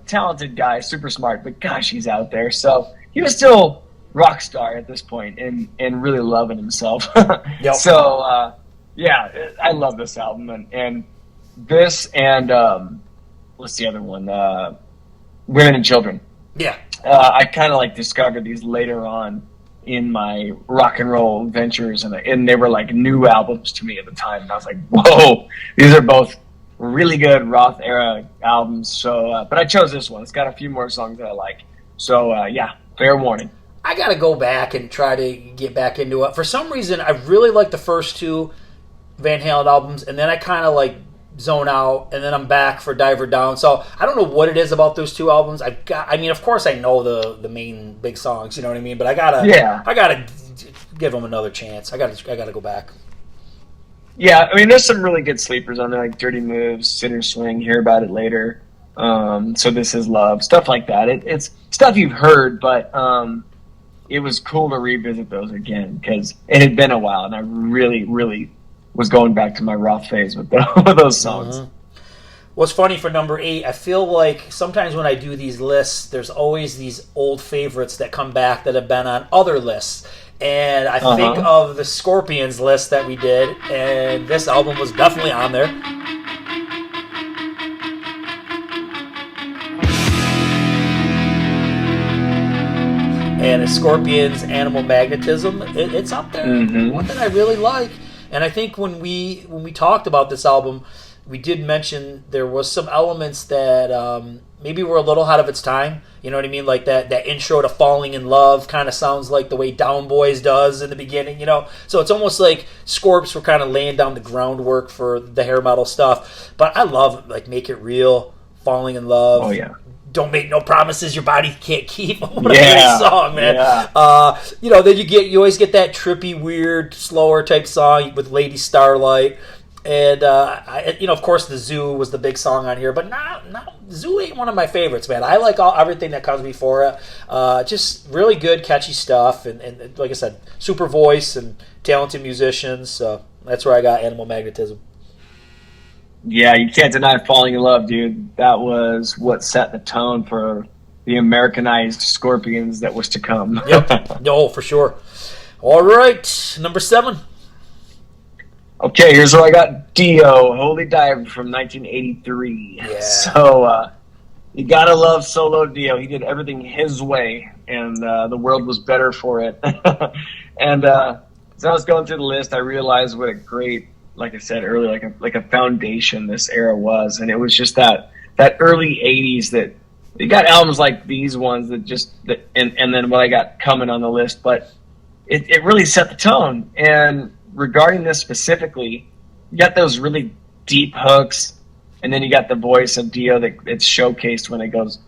talented guy, super smart, but gosh, he's out there. So he was still rock star at this point and really loving himself. Yep. So yeah, I love this album and this and what's the other one? Women and Children. Yeah. I kind of like discovered these later on in my rock and roll ventures, and they were like new albums to me at the time. And I was like, whoa, these are both really good Roth era albums. So, but I chose this one. It's got a few more songs that I like. So, yeah, fair warning. I got to go back and try to get back into it. For some reason, I really like the first two Van Halen albums, and then I kind of like zone out, and then I'm back for Diver Down. So I don't know what it is about those two albums. Of course I know the main big songs, you know what I mean? But I gotta give them another chance. I gotta go back. Yeah, I mean, there's some really good sleepers on there, like Dirty Moves, Sinner's Swing, Hear About It Later, So This Is Love, stuff like that. It's stuff you've heard, but it was cool to revisit those again because it had been a while, and I really, really was going back to my Roth phase with those songs. Mm-hmm. What's funny for number 8, I feel like sometimes when I do these lists, there's always these old favorites that come back that have been on other lists. And I think of the Scorpions list that we did, and this album was definitely on there. And it's Scorpions' Animal Magnetism. It's up there. Mm-hmm. One that I really like. And I think when we talked about this album, we did mention there was some elements that maybe were a little ahead of its time. You know what I mean? Like that intro to Falling in Love kind of sounds like the way Down Boys does in the beginning, So it's almost like Scorps were kind of laying down the groundwork for the hair metal stuff. But I love like Make It Real, Falling in Love. Oh, yeah. Don't Make No Promises Your Body Can't Keep. What a great song, man. Yeah. Then you always get that trippy, weird, slower type song with Lady Starlight. And, of course, The Zoo was the big song on here. But Zoo ain't one of my favorites, man. I like everything that comes before it. Just really good, catchy stuff. And like I said, super voice and talented musicians. So that's where I got Animal Magnetism. Yeah, you can't deny Falling in Love, dude. That was what set the tone for the Americanized Scorpions that was to come. Yep. No, for sure. All right, number 7. Okay, here's where I got Dio, Holy Diver from 1983. Yeah. So you gotta love solo Dio. He did everything his way, and the world was better for it. And as I was going through the list, I realized what a great, like I said earlier, like a foundation this era was, and it was just that early 80s that you got albums like these ones and then what I got coming on the list, but it really set the tone. And regarding this specifically, you got those really deep hooks, and then you got the voice of Dio that it's showcased when it goes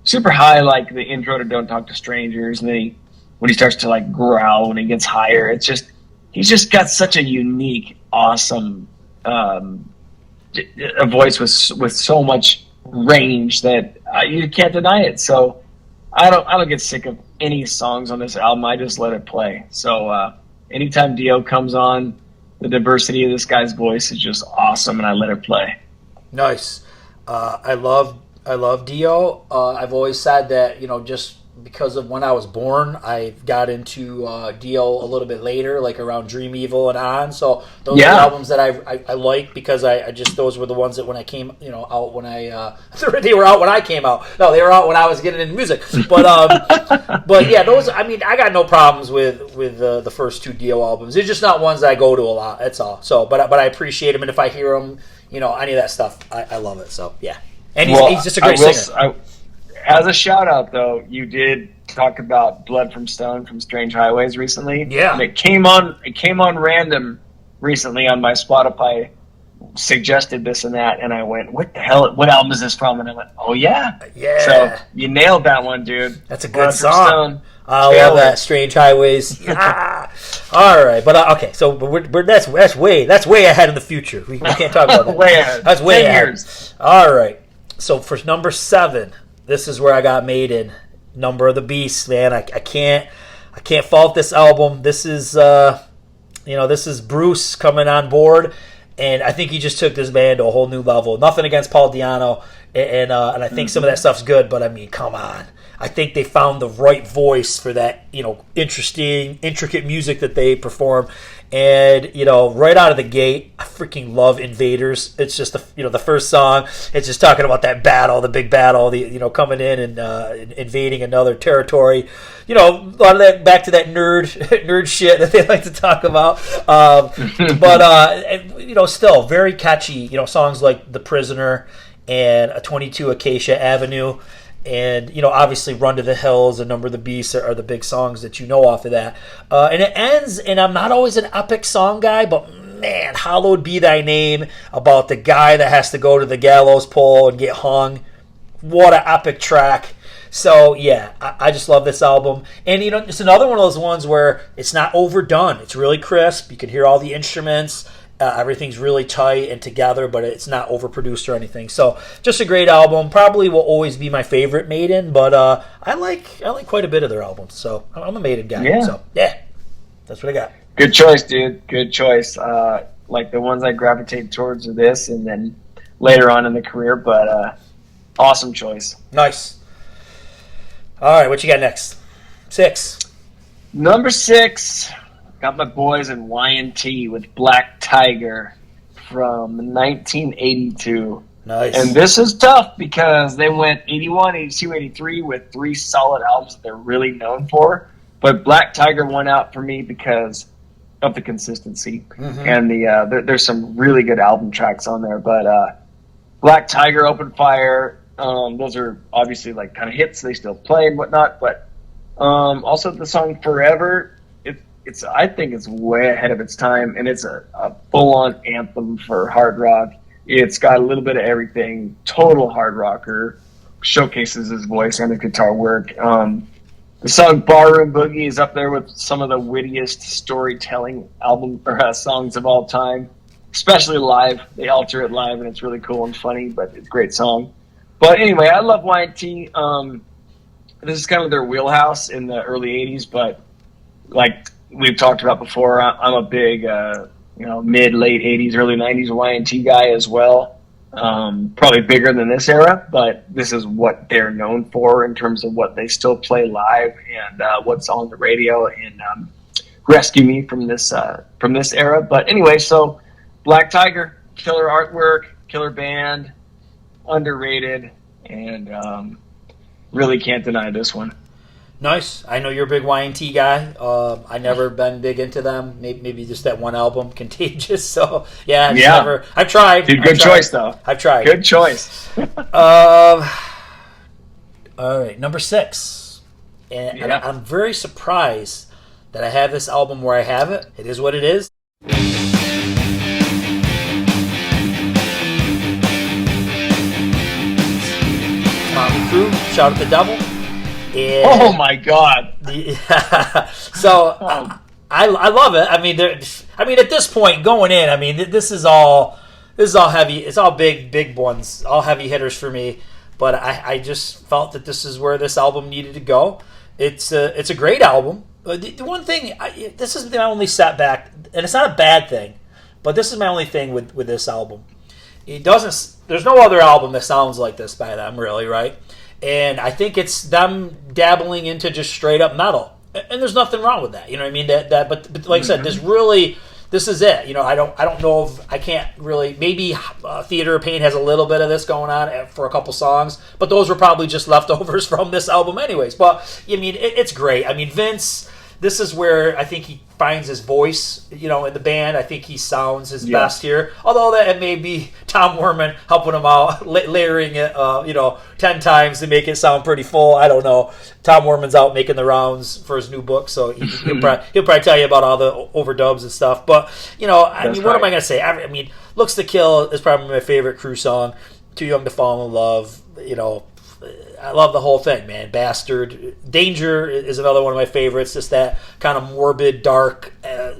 super high, like the intro to Don't Talk to Strangers, and then when he starts to like growl when he gets higher, he's just got such a unique, awesome a voice with so much range that you can't deny it. So I don't get sick of any songs on this album. I just let it play. So anytime Dio comes on, the diversity of this guy's voice is just awesome, and I let it play. Nice. I love Dio. I've always said that just because of when I was born, I got into Dio a little bit later, like around Dream Evil and on. So those are albums that I like because I just those were the ones that when I came out when I they were out when I came out. No, they were out when I was getting into music. But but yeah, those. I mean, I got no problems with the first 2 Dio albums. They're just not ones that I go to a lot. That's all. So but I appreciate them, and if I hear them, any of that stuff, I love it. So yeah, and he's just a great singer. As a shout out, though, you did talk about Blood from Stone from Strange Highways recently. Yeah, and it came on random recently on my Spotify. Suggested this and that, and I went, "What the hell? What album is this from?" And I went, "Oh yeah." So you nailed that one, dude. That's a good song. I love that. Strange Highways. Yeah. All right, but okay. So that's way ahead in the future. We can't talk about that. Way ahead. That's way ahead. All right. So for number 7. This is where I got Maiden, Number of the Beast, man. I can't fault this album. This is this is Bruce coming on board, and I think he just took this band to a whole new level. Nothing against Paul Di'Anno, and I think some of that stuff's good, but I mean, come on. I think they found the right voice for that, interesting, intricate music that they perform. And, right out of the gate, I freaking love Invaders. It's just, the first song. It's just talking about that battle, the big battle, coming in and invading another territory. A lot of that, back to that nerd shit that they like to talk about. But still very catchy, songs like The Prisoner and a 22 Acacia Avenue. And, obviously Run to the Hills and Number of the Beast are the big songs that off of that. And it ends, and I'm not always an epic song guy, but man, Hallowed Be Thy Name, about the guy that has to go to the gallows pole and get hung. What an epic track. So, yeah, I just love this album. And, it's another one of those ones where it's not overdone. It's really crisp. You can hear all the instruments. Everything's really tight and together, but it's not overproduced or anything. So, just a great album. Probably will always be my favorite Maiden, but I like quite a bit of their albums. So, I'm a Maiden guy. Yeah. So, yeah, that's what I got. Good choice, dude. Good choice. Like the ones I gravitate towards are this, and then later on in the career. But awesome choice. Nice. All right, what you got next? 6. Number 6. Got my boys in Y&T with Black Tiger from 1982. Nice. And this is tough because they went 81, 82, 83 with 3 solid albums that they're really known for. But Black Tiger won out for me because of the consistency. Mm-hmm. And there's some really good album tracks on there. But Black Tiger, Open Fire, those are obviously like kind of hits. They still play and whatnot. But also the song Forever, I think it's way ahead of its time, and it's a full-on anthem for hard rock. It's got a little bit of everything. Total hard rocker. Showcases his voice and his guitar work. The song Barroom Boogie is up there with some of the wittiest storytelling songs of all time, especially live. They alter it live, and it's really cool and funny, but it's a great song. But anyway, I love Y&T. This is kind of their wheelhouse in the early 80s, but like we've talked about before, I'm a big, mid, late 80s, early 90s Y&T guy as well. Probably bigger than this era, but this is what they're known for in terms of what they still play live and what's on the radio and rescue me from this era. But anyway, so Black Tiger, killer artwork, killer band, underrated, and really can't deny this one. Nice. I know you're a big Y&T guy. I never been big into them. Maybe just that one album, Contagious. So yeah. I've tried. Dude, good choice though. I've tried. Good choice. All right, number 6, and I'm very surprised that I have this album where I have it. It is what it is. Motley Crue, Shout at the Devil. And oh my God! So I love it. I mean, at this point going in, I mean, this is all heavy. It's all big ones, all heavy hitters for me. But I just felt that this is where this album needed to go. It's a great album. The one thing, this is my only setback, and it's not a bad thing, but this is my only thing with this album. There's no other album that sounds like this by them, really, right? And I think it's them dabbling into just straight up metal, and there's nothing wrong with that. You know what I mean? But like I said, this is it. I don't know if I can't really. Maybe Theater of Pain has a little bit of this going on for a couple songs, but those were probably just leftovers from this album, anyways. But I mean, it's great. I mean, Vince. This is where I think he finds his voice, in the band. I think he sounds his best here. Although that may be Tom Werman helping him out, layering it, 10 times to make it sound pretty full. I don't know. Tom Werman's out making the rounds for his new book, so he'll probably tell you about all the overdubs and stuff. But, what am I going to say? I mean, Looks to Kill is probably my favorite Crew song. Too Young to Fall in Love, I love the whole thing, man. Bastard. Danger is another one of my favorites. Just that kind of morbid, dark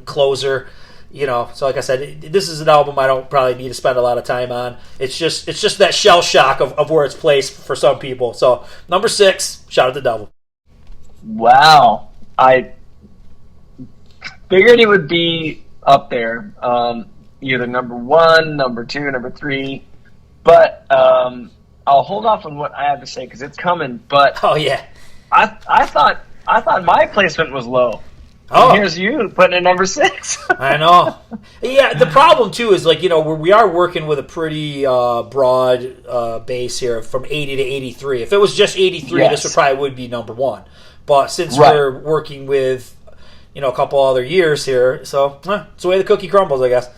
closer. So like I said, this is an album I don't probably need to spend a lot of time on. It's just that shell shock of where it's placed for some people. So number 6, Shout at the Devil. Wow. I figured it would be up there. Either number 1, number 2, number 3. But I'll hold off on what I have to say because it's coming. But Oh yeah. I thought my placement was low. Oh, And here's you putting it number 6. I know. Yeah, the problem too is like we are working with a pretty broad base here from 80 to 83. If it was just 83, Yes. this would be number 1. But since Right. we're working with a couple other years here, so it's the way the cookie crumbles, I guess.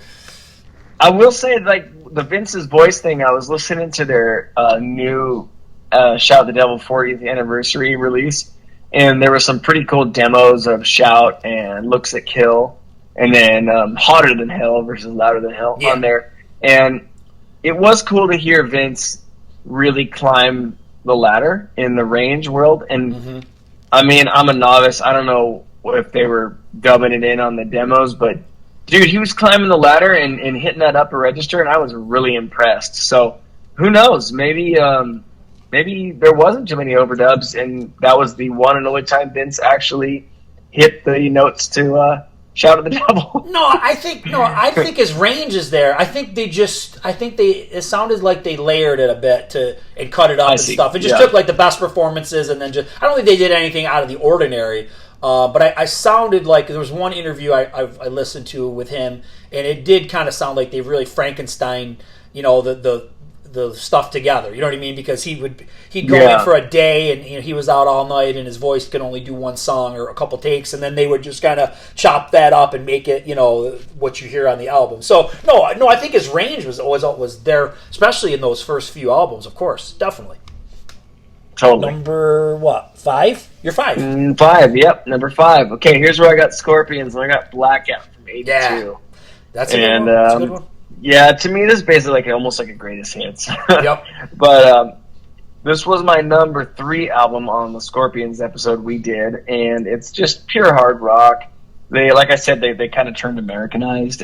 I will say, like, the Vince's Voice thing, I was listening to their new Shout the Devil 40th anniversary release, and there were some pretty cool demos of Shout and Looks at Kill, and then Hotter Than Hell versus Louder Than Hell on there. And it was cool to hear Vince really climb the ladder in the range world. And, I mean, I'm a novice. I don't know if they were dubbing it in on the demos, but dude, he was climbing the ladder and hitting that upper register, and I was really impressed. So, who knows? Maybe there wasn't too many overdubs, and that was the one and only time Vince actually hit the notes to Shout at the Devil. I think his range is there. I think it sounded like they layered it a bit and cut it up and stuff. It just took like the best performances and then I don't think they did anything out of the ordinary. But I sounded like there was one interview I listened to with him, and it did kind of sound like they really Frankenstein, the stuff together. You know what I mean? Because he'd go in for a day, and he was out all night, and his voice could only do one song or a couple takes, and then they would just kind of chop that up and make it, what you hear on the album. So no, I think his range was there, especially in those first few albums. Of course, definitely. Totally. Number what? 5? You're 5. 5. Yep, number 5. Okay, here's where I got Scorpions, and I got Blackout from 82. Yeah, that's a good one. That's a good one. Yeah, to me, this is basically almost like a greatest hits. Yep. But this was my number 3 album on the Scorpions episode we did, and it's just pure hard rock. They, like I said, they kind of turned Americanized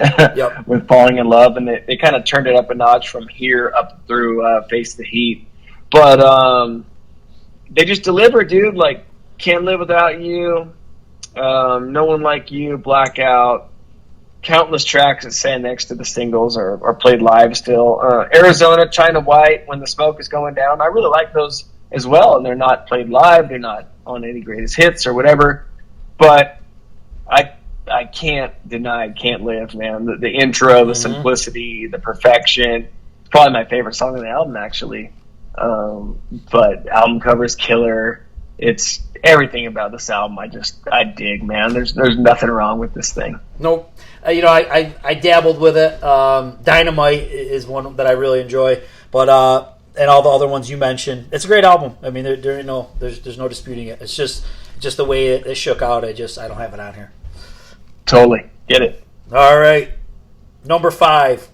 with Falling in Love, and they kind of turned it up a notch from here up through Face the Heat. But they just deliver, dude. Like, Can't Live Without You, No One Like You, Blackout. Countless tracks that stand next to the singles are played live still. Arizona, China White, When the Smoke is Going Down. I really like those as well, and they're not played live. They're not on any greatest hits or whatever. But I can't deny Can't Live, man. The intro, the simplicity, the perfection. It's probably my favorite song on the album, actually. But album cover's killer. It's everything about this album I dig, man. There's nothing wrong with this thing. Nope. I dabbled with it. Dynamite is one that I really enjoy, but and all the other ones you mentioned, it's a great album. I mean, there's no disputing it. It's just the way it shook out. I don't have it on here. Totally get it. All right, number 5.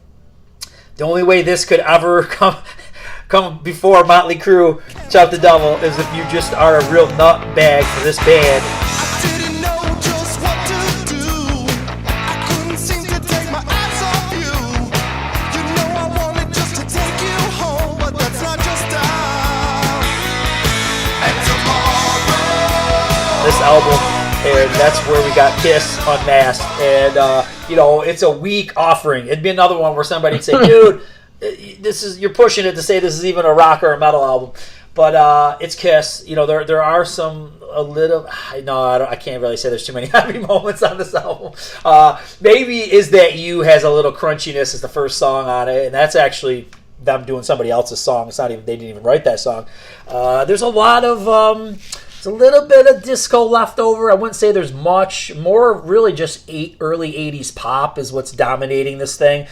The only way this could ever come before Motley Crue, Shout the Devil, is if you just are a real nutbag for this band. This album, and that's where we got Kiss Unmasked, and it's a weak offering. It'd be another one where somebody'd say, dude, you're pushing it to say this is even a rock or a metal album, but it's Kiss. There are I can't really say there's too many happy moments on this album. Maybe Is That You has a little crunchiness as the first song on it, and that's actually them doing somebody else's song. It's not even, they didn't even write that song. There's a lot of it's a little bit of disco left over. I wouldn't say there's much more. Really, just early '80s pop is what's dominating this thing.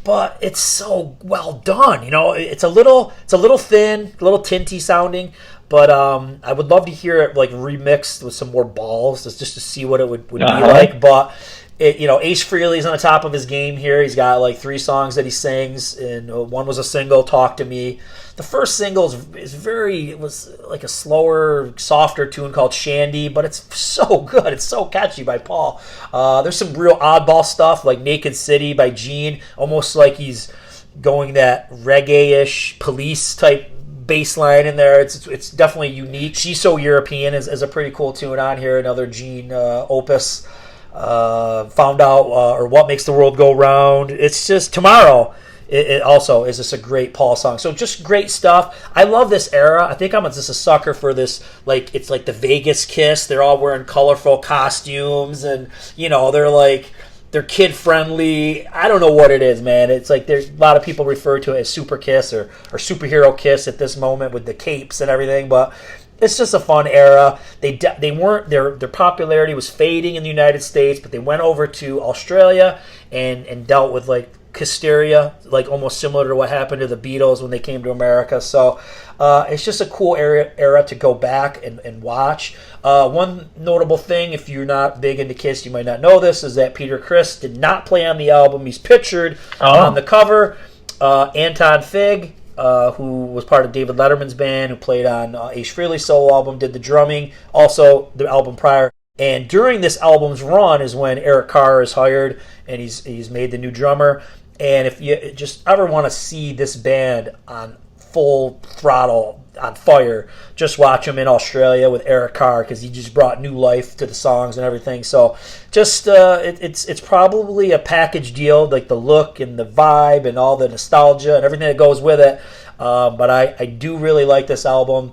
But it's so well done. It's a little thin, a little tinty sounding. But I would love to hear it like remixed with some more balls, just to see what it would be like. But Ace Frehley's on the top of his game here. He's got like 3 songs that he sings, and one was a single, "Talk to Me." The first single it was like a slower, softer tune called "Shandy," but it's so good. It's so catchy by Paul. There's some real oddball stuff like "Naked City" by Gene, almost like he's going that reggae-ish Police type bass line in there. It's definitely unique. She's So European is a pretty cool tune on here. Another Gene opus. Found Out or What Makes the World Go Round. It's just Tomorrow. It also is just a great Paul song. So just great stuff. I love this era. I think I'm just a sucker for this. Like it's like the Vegas Kiss. They're all wearing colorful costumes, and they're kid friendly. I don't know what it is, man. It's like there's a lot of people refer to it as Super Kiss or Superhero Kiss at this moment with the capes and everything, but it's just a fun era. They weren't their popularity was fading in the United States, but they went over to Australia and dealt with like hysteria, like almost similar to what happened to the Beatles when they came to America. So it's just a cool era to go back and watch. One notable thing, if you're not big into Kiss, you might not know this, is that Peter Criss did not play on the album. He's pictured on the cover. Anton Fig, who was part of David Letterman's band, who played on Ace Frehley's solo album, did the drumming, also the album prior. And during this album's run is when Eric Carr is hired, and he's made the new drummer. And if you just ever want to see this band on full throttle, on fire, just watch them in Australia with Eric Carr, because he just brought new life to the songs and everything. So just it's probably a package deal, like the look and the vibe and all the nostalgia and everything that goes with it. But I do really like this album,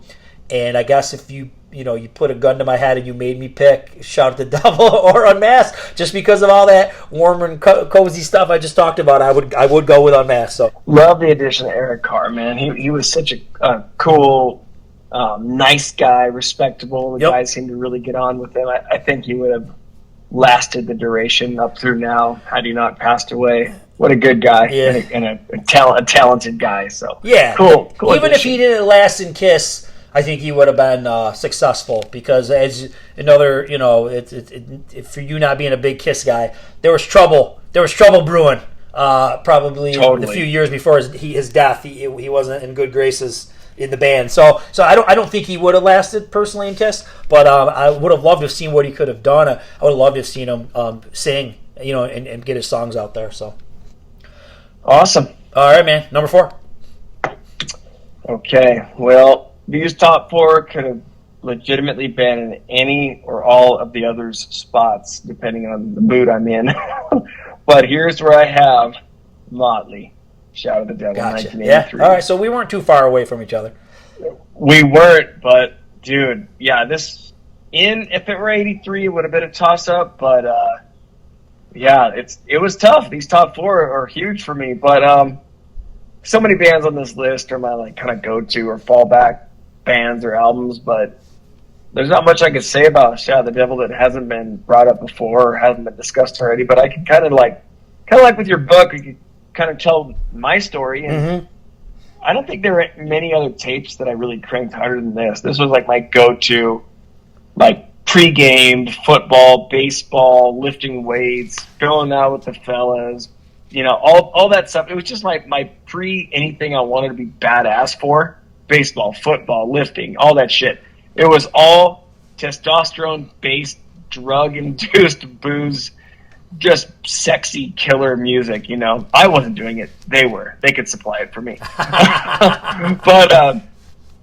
and I guess if you put a gun to my head and you made me pick Shout at the Devil or Unmasked, just because of all that warm and cozy stuff I just talked about, I would go with Unmasked. So love the addition of Eric Carr, man. He was such a cool, nice guy, respectable. The guys seemed to really get on with him. I think he would have lasted the duration up through now had he not passed away. What a good guy, and a talented guy. So yeah, cool. Even if he didn't last in Kiss, I think he would have been successful, because as another, for you not being a big Kiss guy, there was trouble brewing. Probably a few years before his death, he wasn't in good graces in the band. So I don't think he would have lasted personally in Kiss, but I would have loved to have seen what he could have done. I would have loved to have seen him sing, and get his songs out there. So awesome. All right, man. Number 4. Okay, well, these top 4 could have legitimately been in any or all of the others' spots, depending on the mood I'm in. But here's where I have Motley, Shout at the Devil, gotcha. 1983. Yeah, all right, so we weren't too far away from each other. We weren't, but, dude, yeah, if it were 83, it would have been a toss-up, but, yeah, it was tough. These top 4 are huge for me, but, so many bands on this list are my, kind of go-to or fallback bands or albums, but there's not much I could say about Shout at the Devil that hasn't been brought up before or hasn't been discussed already. But I can kind of like with your book, you can kind of tell my story. And I don't think there are many other tapes that I really cranked harder than this. This was like my go-to, pre-game football, baseball, lifting weights, going out with the fellas, all that stuff. It was just my anything I wanted to be badass for. Baseball, football, lifting, all that shit. It was all testosterone-based, drug-induced booze, just sexy killer music, I wasn't doing it. They were. They could supply it for me. But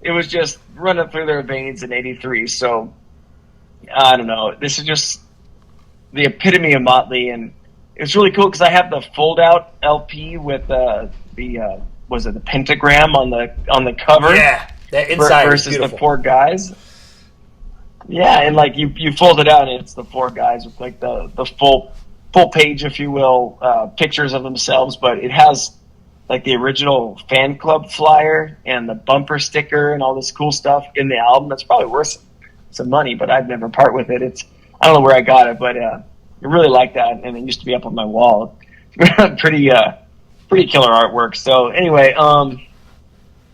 it was just running through their veins in 83. So, I don't know. This is just the epitome of Motley, and it's really cool because I have the fold-out LP with was it the pentagram on the cover? Yeah, the inside versus the 4 guys. Yeah, and you fold it out, and it's the 4 guys with the full page, if you will, pictures of themselves. But it has the original fan club flyer and the bumper sticker and all this cool stuff in the album. That's probably worth some money, but I'd never part with it. I don't know where I got it, but I really like that, and it used to be up on my wall. Pretty killer artwork. So anyway,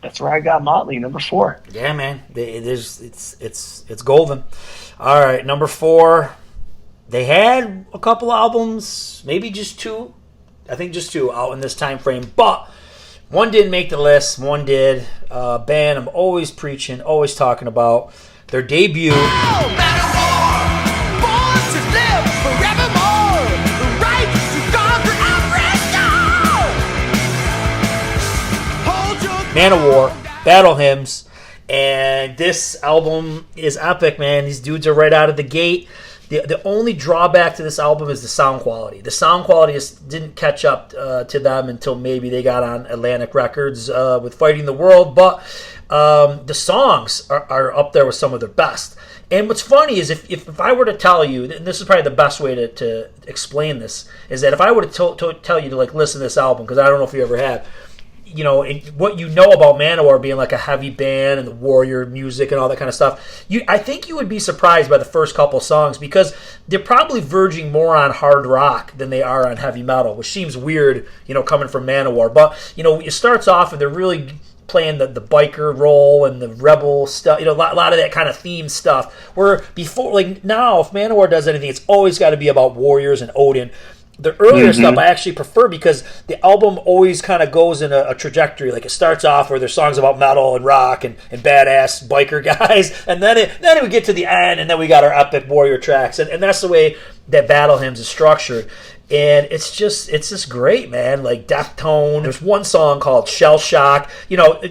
that's where I got Motley, number 4. Yeah, man, it's golden. All right, number 4. They had a couple albums, maybe just 2. I think just 2 out in this time frame, but one didn't make the list. One did. Band I'm always preaching, always talking about. Their debut. Man of War, Battle Hymns. And this album is epic, man. These dudes are right out of the gate. The only drawback to this album is the sound quality. The sound quality didn't catch up to them until maybe they got on Atlantic Records with Fighting the World. But the songs are up there with some of their best. And what's funny is if I were to tell you, and this is probably the best way to explain this, is that if I were to tell you to like listen to this album, because I don't know if you ever have, you know, what you know about Manowar being like a heavy band and the warrior music and all that kind of stuff, I think you would be surprised by the first couple songs because they're probably verging more on hard rock than they are on heavy metal, which seems weird, you know, coming from Manowar. But, you know, it starts off and they're really playing the biker role and the rebel stuff, you know, a lot of that kind of theme stuff. Where before, like now, if Manowar does anything, it's always got to be about warriors and Odin. The earlier stuff I actually prefer because the album always kind of goes in a trajectory. Like it starts off where there's songs about metal and rock and badass biker guys, and then we get to the end, and then we got our epic warrior tracks, and that's the way that Battle Hymns is structured. And it's just great, man. Like Deathtone. There's one song called Shell Shock.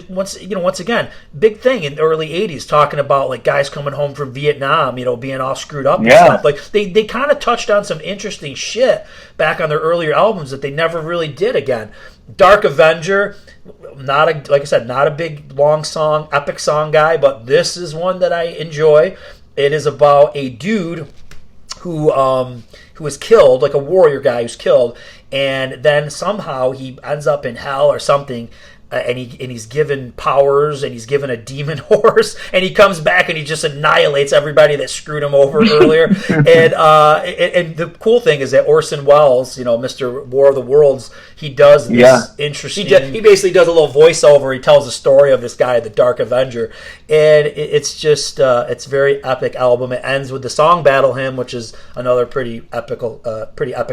Once again, big thing in the early '80s, talking about like guys coming home from Vietnam, you know, being all screwed up and stuff. Like they kind of touched on some interesting shit back on their earlier albums that they never really did again. Dark Avenger, like I said, not a big long song, epic song guy, but this is one that I enjoy. It is about a dude who was killed, like a warrior guy who's killed, and then somehow he ends up in hell or something, and he's given powers, and he's given a demon horse, and he comes back and he just annihilates everybody that screwed him over earlier. And the cool thing is that Orson Welles, you know, Mr. War of the Worlds, he does this interesting. He basically does a little voiceover. He tells the story of this guy, the Dark Avenger, and it's just it's a very epic album. It ends with the song Battle Hymn, which is another pretty epic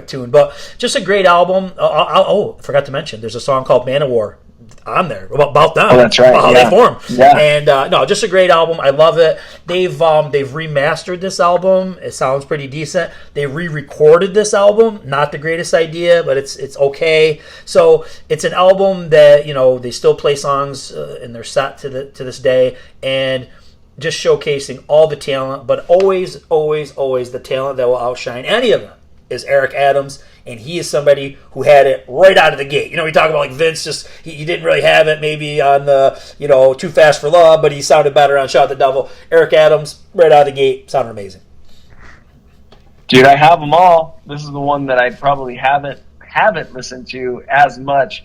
tune, but just a great album. I forgot to mention, there's a song called Manowar on there about them. Oh, that's right. How they form. Yeah. And no, just a great album. I love it. They've remastered this album. It sounds pretty decent. They re-recorded this album. Not the greatest idea, but it's okay. So it's an album that, you know, they still play songs in their set to this day, and just showcasing all the talent, but always the talent that will outshine any of them is Eric Adams. And he is somebody who had it right out of the gate. You know, we talk about like Vince, just he didn't really have it maybe on the, you know, Too Fast for Love, but he sounded better on Shout the Devil. Eric Adams, right out of the gate, sounded amazing. Dude, I have them all. This is the one that I probably haven't listened to as much,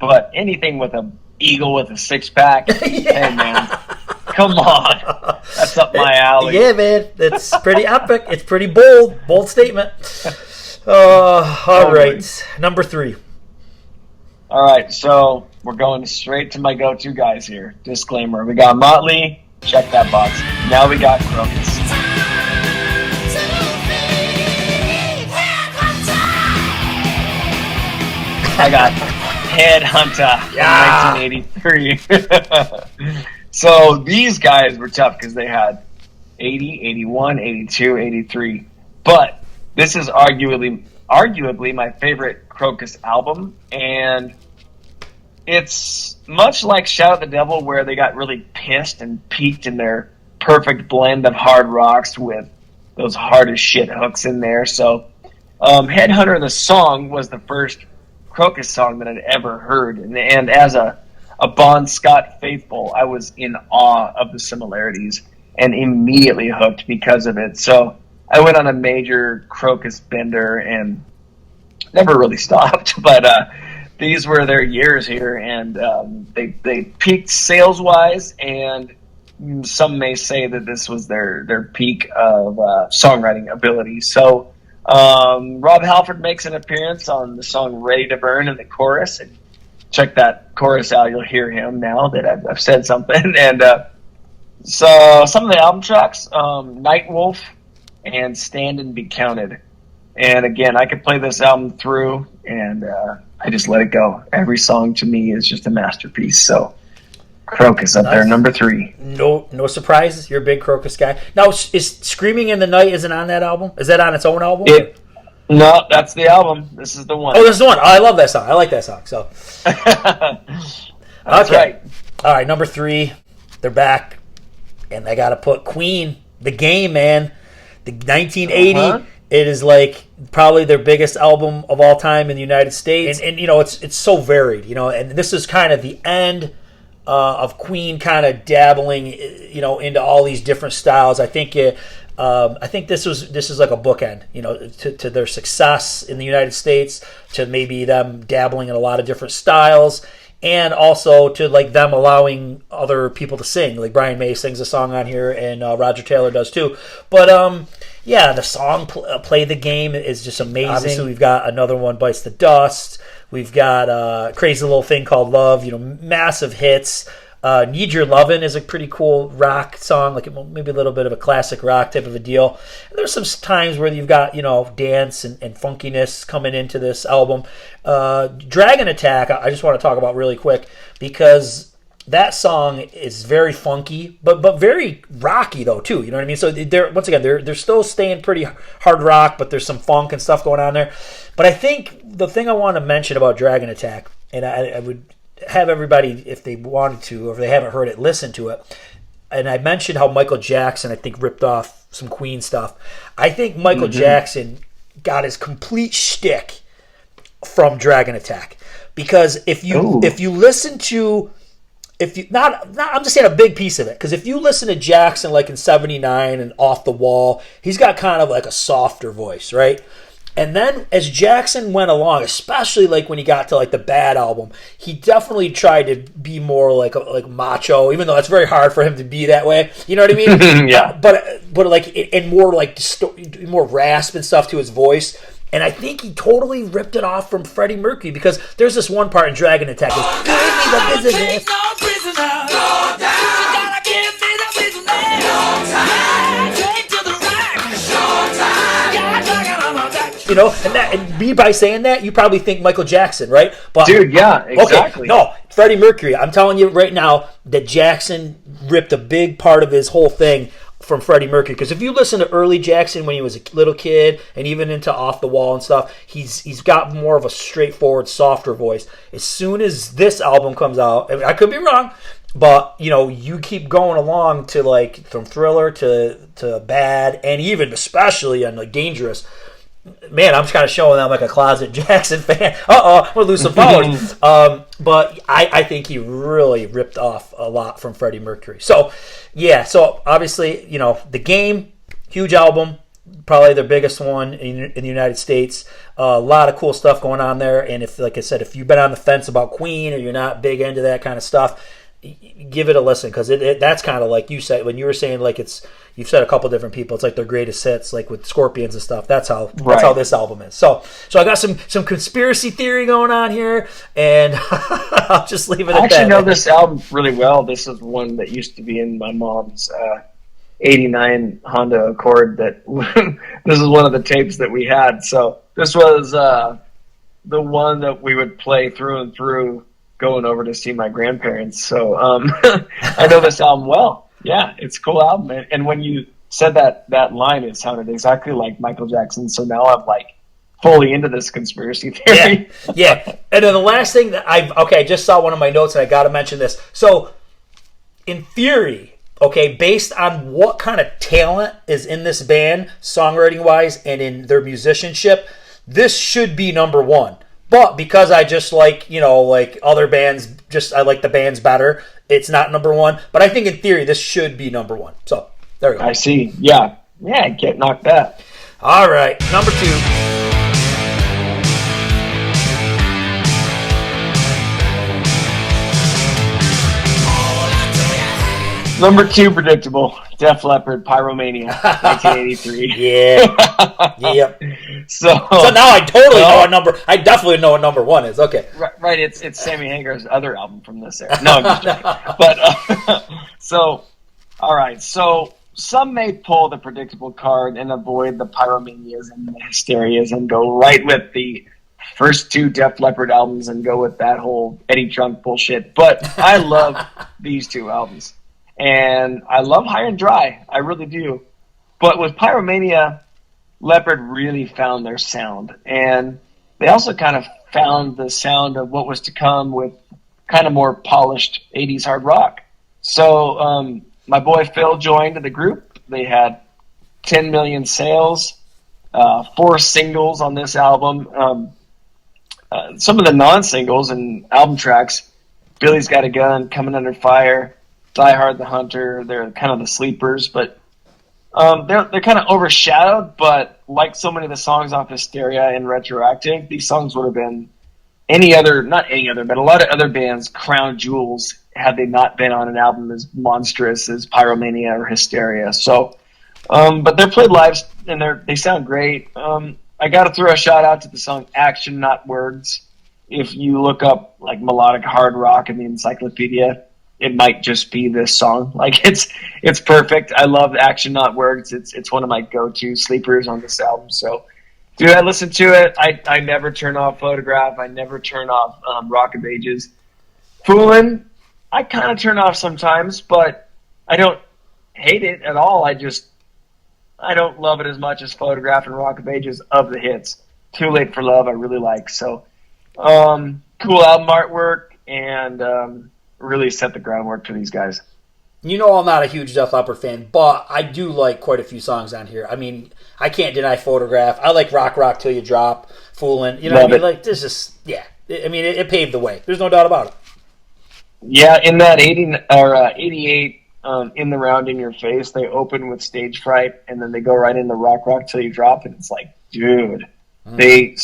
but anything with an eagle with a six-pack, hey man, come on. That's up my alley. Yeah, man, it's pretty epic. It's pretty bold statement. All right, number 3. All right, so we're going straight to my go-to guys here. Disclaimer: we got Motley, check that box. Now we got Crocus. I got Headhunter, 1983. So these guys were tough because they had 80, 81, 82, 83, but this is arguably my favorite Crocus album, and it's much like Shout at the Devil, where they got really pissed and peaked in their perfect blend of hard rocks with those hard as shit hooks in there. So Headhunter, the song, was the first Crocus song that I'd ever heard, and as a Bon Scott faithful, I was in awe of the similarities and immediately hooked because of it. So I went on a major Crocus bender and never really stopped, but these were their years here, and they peaked sales-wise, and some may say that this was their peak of songwriting ability. So Rob Halford makes an appearance on the song Ready to Burn in the chorus, and check that chorus out. You'll hear him now that I've said something. And so some of the album tracks, Nightwolf and Stand and Be Counted. And again, I could play this album through, and I just let it go. Every song to me is just a masterpiece. So Crocus up there, number 3. No surprises. You're a big Crocus guy. Now, is Screaming in the Night isn't on that album? Is that on its own album? No, that's the album. This is the one. Oh, this is the one. Oh, I love that song. I like that song. So that's right. All right, number 3, they're back, and I got to put Queen, The Game, man. The 1980, it is like probably their biggest album of all time in the United States, and you know it's so varied, you know. And this is kind of the end of Queen, kind of dabbling, you know, into all these different styles. I think this is like a bookend, you know, to their success in the United States, to maybe them dabbling in a lot of different styles, and also to like them allowing other people to sing. Like Brian May sings a song on here, and Roger Taylor does too. But yeah, the song "Play the Game" is just amazing. Obviously, we've got another one, "Bites the Dust." We've got "Crazy Little Thing Called Love." You know, massive hits. "Need Your Lovin'" is a pretty cool rock song, like maybe a little bit of a classic rock type of a deal. And there's some times where you've got, you know, dance and funkiness coming into this album. "Dragon Attack" I just want to talk about really quick, because that song is very funky, but very rocky though too. You know what I mean? So they're still staying pretty hard rock, but there's some funk and stuff going on there. But I think the thing I want to mention about Dragon Attack, and I would have everybody, if they wanted to, or if they haven't heard it, listen to it. And I mentioned how Michael Jackson, I think, ripped off some Queen stuff. I think Michael Jackson got his complete shtick from Dragon Attack, because if you listen to, I'm just saying a big piece of it, because if you listen to Jackson like in '79 and Off the Wall, he's got kind of like a softer voice, right? And then as Jackson went along, especially like when he got to like the Bad album, he definitely tried to be more like macho, even though it's very hard for him to be that way. You know what I mean? Yeah. But like, and more like more rasp and stuff to his voice. And I think he totally ripped it off from Freddie Mercury, because there's this one part in Dragon Attack. Give me the business. You know, and me by saying that, you probably think Michael Jackson, right? But dude, yeah, exactly. Okay, no, Freddie Mercury. I'm telling you right now that Jackson ripped a big part of his whole thing from Freddie Mercury. Because if you listen to early Jackson when he was a little kid, and even into Off the Wall and stuff, he's got more of a straightforward, softer voice. As soon as this album comes out, I could be wrong, but you know, you keep going along to like from Thriller to Bad, and even especially on like Dangerous. Man, I'm just kind of showing that I'm like a closet Jackson fan. I'm going to lose some followers. But I think he really ripped off a lot from Freddie Mercury. So, yeah. So, obviously, you know, The Game, huge album. Probably their biggest one in the United States. A lot of cool stuff going on there. And if, like I said, if you've been on the fence about Queen, or you're not big into that kind of stuff, give it a listen, because that's kind of like you said when you were saying, like, you've said a couple different people, it's like their greatest hits, like with Scorpions and stuff. That's how this album is. So I got some conspiracy theory going on here, and I'll just leave it at that. I actually know this album really well. This is one that used to be in my mom's '89 Honda Accord. That this is one of the tapes that we had. So this was the one that we would play through and through going over to see my grandparents. So I know this album well. Yeah, it's a cool album. And when you said that line, it sounded exactly like Michael Jackson. So now I'm like fully into this conspiracy theory. Yeah. And then the last thing that I just saw one of my notes, and I got to mention this. So in theory, okay, based on what kind of talent is in this band, songwriting wise, and in their musicianship, this should be number one. But because I just like, you know, like other bands, I like the bands better, it's not number one. But I think in theory, this should be number one. So, there we go. I see. Yeah. Yeah, can't knock that. All right. Number 2. Number 2, predictable. Def Leppard, Pyromania, 1983. Yeah. Yep. So now I totally know what number. I definitely know what number 1 is. Okay. Right. It's Sammy Hagar's other album from this era. No, I'm just joking. But so, all right. So some may pull the predictable card and avoid the Pyromanias and the Hysterias and go right with the first 2 Def Leppard albums and go with that whole Eddie Trunk bullshit. But I love these 2 albums. And I love High and Dry. I really do. But with Pyromania, Leppard really found their sound. And they also kind of found the sound of what was to come with kind of more polished 80s hard rock. So my boy Phil joined the group. They had 10 million sales, 4 singles on this album. Some of the non-singles and album tracks, Billy's Got a Gun, Coming Under Fire, Die Hard the Hunter, they're kind of the sleepers, but they're kind of overshadowed. But like so many of the songs off Hysteria and Retroactive, these songs would have been not any other, but a lot of other bands' crown jewels had they not been on an album as monstrous as Pyromania or Hysteria. So, but they're played live and they sound great. I got to throw a shout out to the song Action Not Words. If you look up like melodic hard rock in the encyclopedia, it might just be this song. Like it's perfect. I love Action Not Words. It's one of my go-to sleepers on this album. So, dude, I listen to it. I never turn off Photograph. I never turn off Rock of Ages. Foolin', I kind of turn off sometimes, but I don't hate it at all. I don't love it as much as Photograph and Rock of Ages of the hits. Too Late for Love I really like. So, cool album artwork and really set the groundwork for these guys. You know I'm not a huge Def Leppard fan, but I do like quite a few songs on here. I mean, I can't deny Photograph. I like Rock Rock Till You Drop, Foolin'. You know what I mean? Like, this is, yeah. I mean, it paved the way. There's no doubt about it. Yeah, in that 88, In the Round in Your Face, they open with Stage Fright, and then they go right into Rock Rock Till You Drop, and it's like, dude, they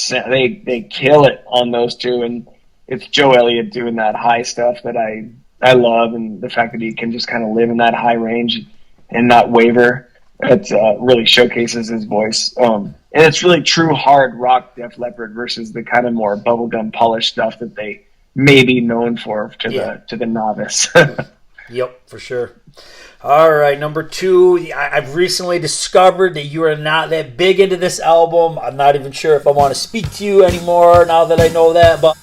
kill it on those two, and it's Joe Elliott doing that high stuff that I love, and the fact that he can just kind of live in that high range and not waver. It really showcases his voice. And it's really true hard rock Def Leppard versus the kind of more bubblegum polished stuff that they may be known for to the novice. Yep, for sure. All right, number 2. I've recently discovered that you are not that big into this album. I'm not even sure if I want to speak to you anymore now that I know that, but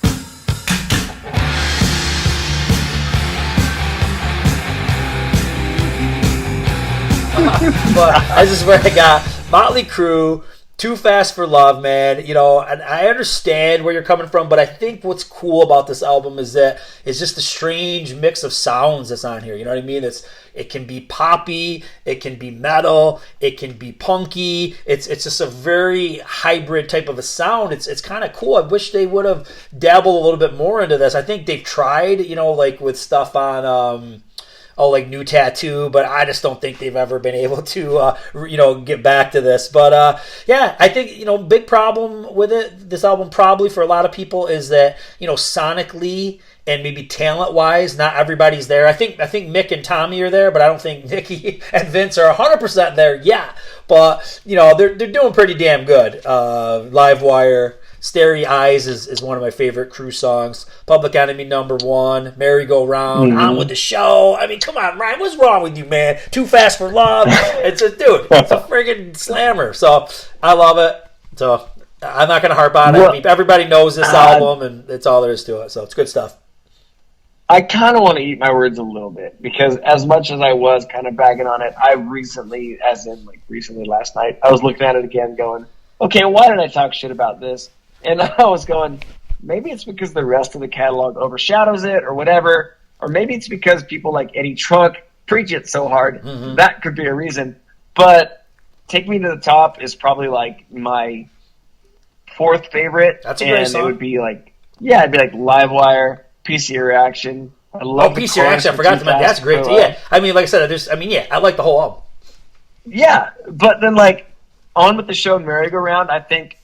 this is where I got Motley Crue, Too Fast for Love, man. You know, and I understand where you're coming from, but I think what's cool about this album is that it's just a strange mix of sounds that's on here. You know what I mean? It can be poppy, it can be metal, it can be punky. It's just a very hybrid type of a sound. It's kind of cool. I wish they would have dabbled a little bit more into this. I think they've tried, you know, like with stuff on like New Tattoo, but I just don't think they've ever been able to, get back to this. But yeah, I think, big problem with this album probably for a lot of people is that, sonically and maybe talent-wise, not everybody's there. I think Mick and Tommy are there, but I don't think Nicky and Vince are 100% there yet. But, they're doing pretty damn good. Livewire, Starry Eyes is one of my favorite Crue songs. Public Enemy #1, Merry Go Round, On With the Show. I mean, come on, Ryan, what's wrong with you, man? Too Fast for Love. It's a friggin' slammer. So I love it. So I'm not going to harp on it. I mean, everybody knows this album, and it's all there is to it. So it's good stuff. I kind of want to eat my words a little bit because as much as I was kind of bagging on it, I recently last night, I was looking at it again going, okay, why did I talk shit about this? And I was going, maybe it's because the rest of the catalog overshadows it or whatever, or maybe it's because people like Eddie Trunk preach it so hard. Mm-hmm. That could be a reason. But Take Me to the Top is probably like my 4th favorite. That's a great song. It would be like, it'd be like Livewire, PC Reaction. I love PC Reaction. I forgot to mention. That's great. Yeah. I mean, like I said, I like the whole album. Yeah. But then like On With the Show and Merry Go Round, I think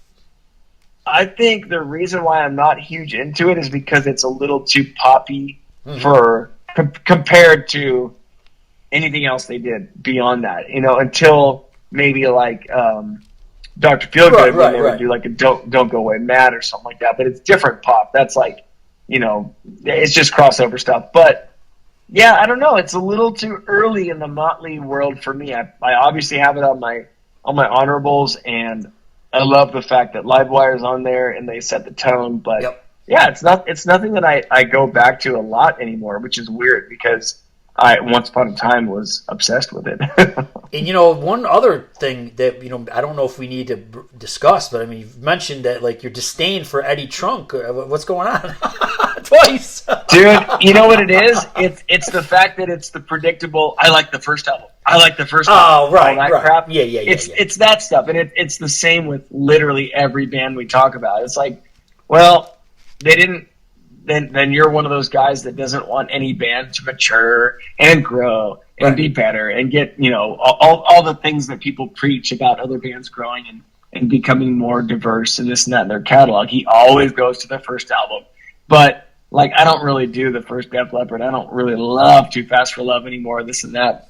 the reason why I'm not huge into it is because it's a little too poppy for compared to anything else they did beyond that. Until maybe like Dr. Feelgood when they would do like a Don't Go Away Mad or something like that. But it's different pop. That's like it's just crossover stuff. But yeah, I don't know. It's a little too early in the Motley world for me. I obviously have it on my honorables, and I love the fact that Livewire is on there and they set the tone. But yeah, it's nothing that I go back to a lot anymore, which is weird because I once upon a time was obsessed with it. And one other thing that I don't know if we need to discuss, but I mean, you've mentioned that like your disdain for Eddie Trunk. What's going on? Twice. Dude, you know what it is? It's the fact that it's the predictable. I like the first album. Oh, right, all that right. crap. Yeah. It's that stuff, and it's the same with literally every band we talk about. It's like, well, they didn't. Then you're one of those guys that doesn't want any band to mature and grow and be better and get all the things that people preach about other bands growing and becoming more diverse and this and that in their catalog. He always goes to the first album, but. Like, I don't really do the first Def Leppard. I don't really love Too Fast for Love anymore, this and that.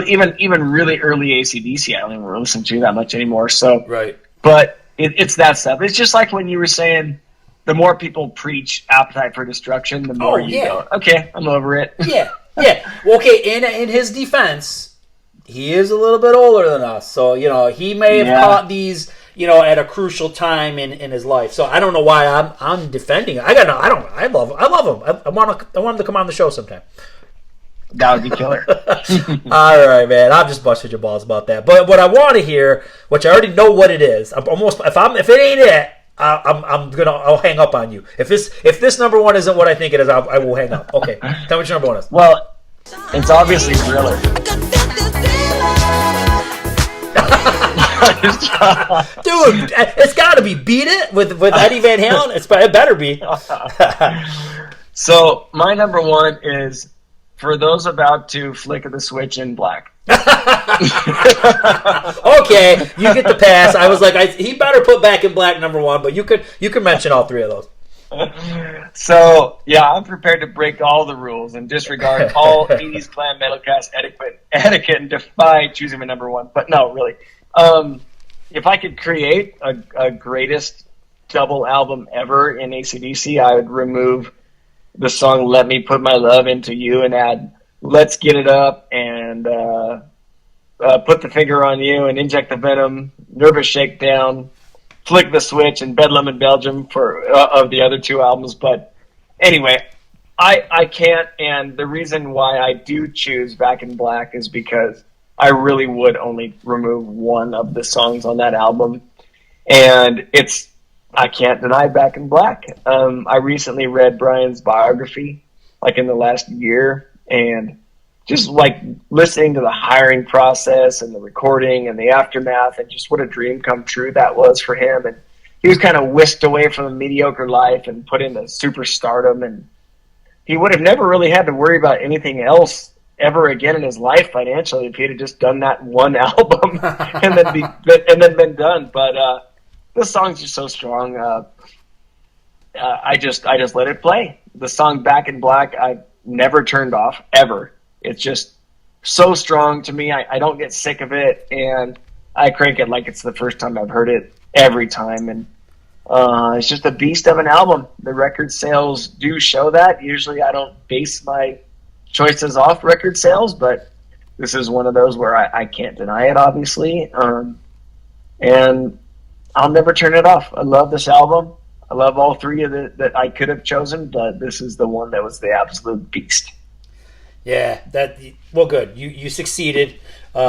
Even really early AC/DC, I don't even listen to that much anymore. So, right. But it's that stuff. It's just like when you were saying, the more people preach Appetite for Destruction, the more go, okay, I'm over it. Yeah. Well, okay, in his defense, he is a little bit older than us. So, he may have caught these... at a crucial time in his life. So I don't know why I'm defending it. I love him. I want him to come on the show sometime. That would be killer. All right, man. I'm just busting your balls about that. But what I want to hear, which I already know what it is. If it ain't it, I'll hang up on you. If this number one isn't what I think it is, I will hang up. Okay. Tell me what your number one is. Well, it's obviously Thriller. Dude, it's got to be Beat It with Eddie Van Halen. It better be. So my number one is For Those About to Flick of the Switch in Black. Okay, you get the pass. I was like, he better put Back in Black number one, but you could mention all three of those. So, yeah, I'm prepared to break all the rules and disregard all 80's Glam Metalcast etiquette and defy choosing my number one. But no, really. If I could create a greatest double album ever in AC/DC, I would remove the song Let Me Put My Love Into You and add Let's Get It Up and Put the Finger on You and Inject the Venom, Nervous Shakedown, Flick the Switch, and Bedlam in Belgium of the other two albums. But anyway, I can't, and the reason why I do choose Back in Black is because I really would only remove one of the songs on that album. And I can't deny Back in Black. I recently read Brian's biography, like in the last year, and just like listening to the hiring process and the recording and the aftermath and just what a dream come true that was for him. And he was kind of whisked away from a mediocre life and put into superstardom, and he would have never really had to worry about anything else ever again in his life financially if he had just done that one album and then been done. But this song's just so strong. I just let it play. The song Back in Black I never turned off ever. It's just so strong to me. I don't get sick of it, and I crank it like it's the first time I've heard it every time. And it's just a beast of an album. The record sales do show that. Usually I don't base my choices off record sales, but this is one of those where I can't deny it, obviously. And I'll never turn it off. I love this album. I love all three of that I could have chosen, but this is the one that was the absolute beast. Yeah, good. You succeeded. You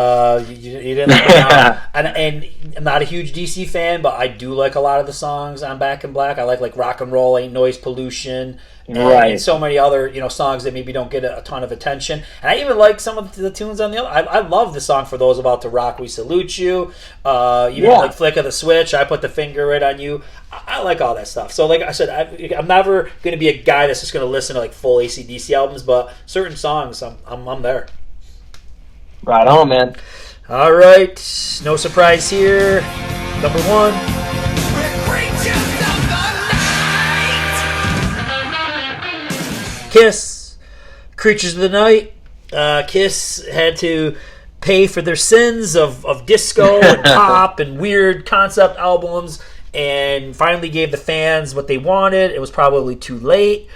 didn't let me down. And I'm not a huge DC fan, but I do like a lot of the songs on Back in Black. I like Rock and Roll, Ain't Noise Pollution, and so many other songs that maybe don't get a ton of attention. And I even like some of the tunes on the other. I love the song For Those About to Rock, We Salute You. Like Flick of the Switch, I Put the Finger Right on You. I like all that stuff. So like I said, I'm never going to be a guy that's just going to listen to like full AC/DC albums, but certain songs, I'm there. Right on, man. All right, no surprise here. Number one. Kiss, Creatures of the Night. Kiss had to pay for their sins of disco and pop and weird concept albums, and finally gave the fans what they wanted. It was probably too late.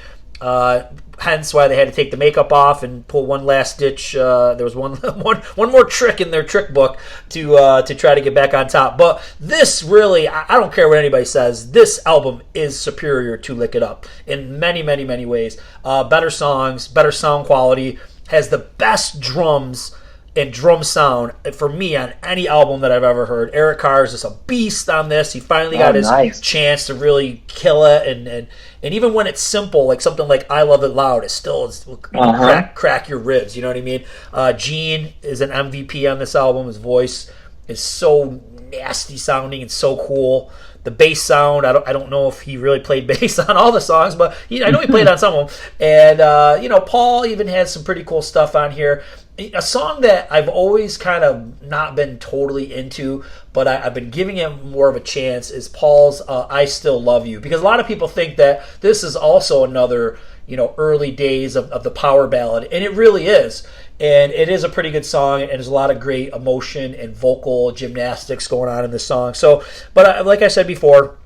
Hence why they had to take the makeup off and pull one last ditch. There was one more trick in their trick book to try to get back on top. But this really, I don't care what anybody says, this album is superior to Lick It Up in many, many, many ways. Better songs, better sound quality, has the best drums and drum sound for me on any album that I've ever heard. Eric Carr is just a beast on this. He finally got his chance to really kill it, and even when it's simple, like something like "I Love It Loud," it still is crack your ribs. You know what I mean? Gene is an MVP on this album. His voice is so nasty sounding and so cool. The bass sound, I don't know if he really played bass on all the songs, but I know he played on some of them. And Paul even has some pretty cool stuff on here. A song that I've always kind of not been totally into, but I've been giving it more of a chance, is Paul's "I Still Love You," because a lot of people think that this is also another early days of the power ballad, and it really is. And it is a pretty good song, and there's a lot of great emotion and vocal gymnastics going on in this song. So, but like I said before,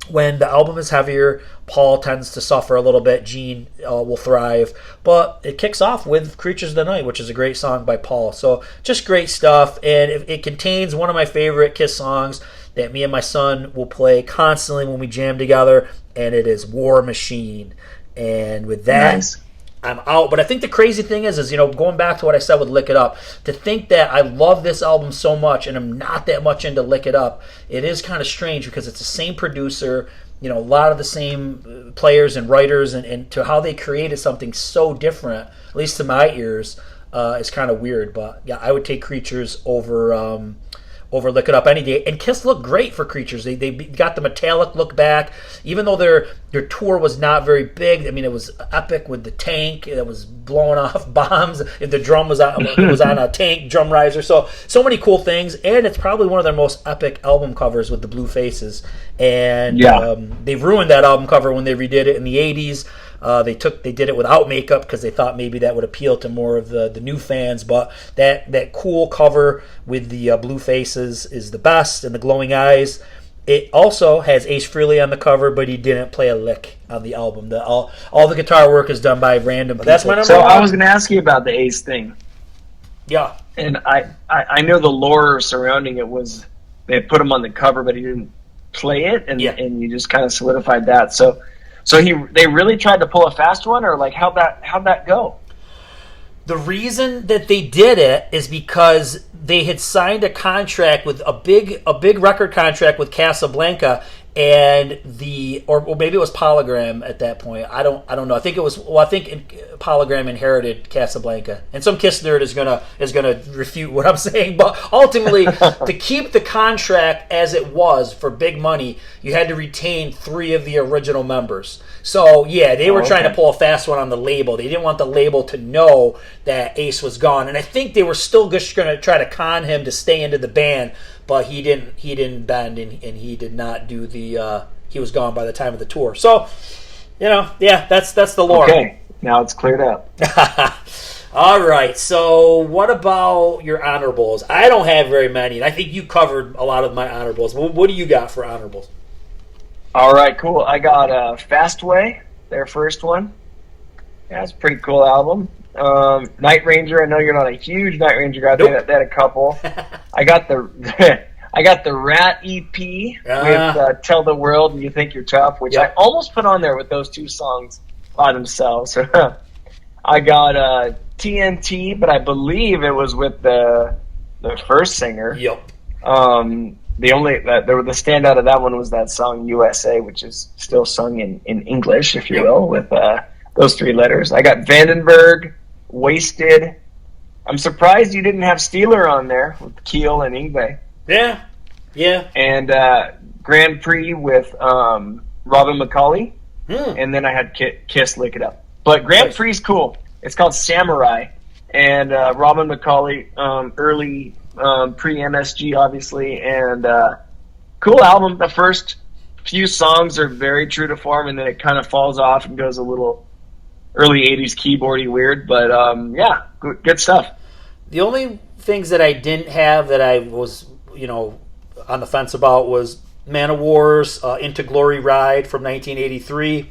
when the album is heavier, Paul tends to suffer a little bit. Gene will thrive. But it kicks off with "Creatures of the Night," which is a great song by Paul. So just great stuff. And it contains one of my favorite Kiss songs that me and my son will play constantly when we jam together, and it is "War Machine." And with that, nice. I'm out. But I think the crazy thing is going back to what I said with "Lick It Up," to think that I love this album so much and I'm not that much into "Lick It Up," it is kind of strange because it's the same producer, a lot of the same players and writers, and to how they created something so different, at least to my ears, is kind of weird. But yeah, I would take "Creatures" over "Lick It Up" any day. And Kiss looked great for "Creatures." They got the metallic look back, even though their tour was not very big. I mean, it was epic with the tank that was blowing off bombs. The drum was on a tank drum riser. So many cool things, and it's probably one of their most epic album covers with the blue faces. And they've ruined that album cover when they redid it in the 80s. They did it without makeup because they thought maybe that would appeal to more of the new fans. But that cool cover with the blue faces is the best, and the glowing eyes. It also has Ace Frehley on the cover, but he didn't play a lick on the album. All the guitar work is done by random. But that's my number one. I was going to ask you about the Ace thing. Yeah, and I know the lore surrounding it was they put him on the cover, but he didn't play it, and you just kind of solidified that. So they really tried to pull a fast one, or like how'd that go? The reason that they did it is because they had signed a contract with a big record contract with Casablanca, and or maybe it was Polygram at that point. I don't know. I think it was. Well, I think Polygram inherited Casablanca, and some Kiss nerd is gonna refute what I'm saying. But ultimately, to keep the contract as it was for big money, you had to retain 3 of the original members. So yeah, they were trying to pull a fast one on the label. They didn't want the label to know that Ace was gone, and I think they were still just going to try to con him to stay into the band. But he didn't bend, and he did not do the. He was gone by the time of the tour. So, that's the lore. Okay, now it's cleared up. All right. So, what about your honorables? I don't have very many, and I think you covered a lot of my honorables. What do you got for honorables? All right, cool. I got Fastway, their first one. Yeah, it's a pretty cool album. Night Ranger. I know you're not a huge Night Ranger guy. Nope. They had a couple. I got the Rat EP with "Tell the World" and "You Think You're Tough," which I almost put on there with those 2 songs by themselves. I got TNT, but I believe it was with the first singer. Yep. The standout of that one was that song "USA," which is still sung in English, if you will, with those 3 letters. I got Vandenberg, "Wasted." I'm surprised you didn't have Steeler on there with Keel and Yngwie. Yeah. And Grand Prix with Robin McCauley. And then I had Kiss "Lick It Up." But Grand Prix's cool. It's called "Samurai." And Robin McCauley, early pre-MSG, obviously. And cool album. The first few songs are very true to form, and then it kind of falls off and goes a little early 80s keyboardy weird. But, good stuff. The only things that I didn't have that I was, on the fence about was Man of War's Into Glory Ride from 1983.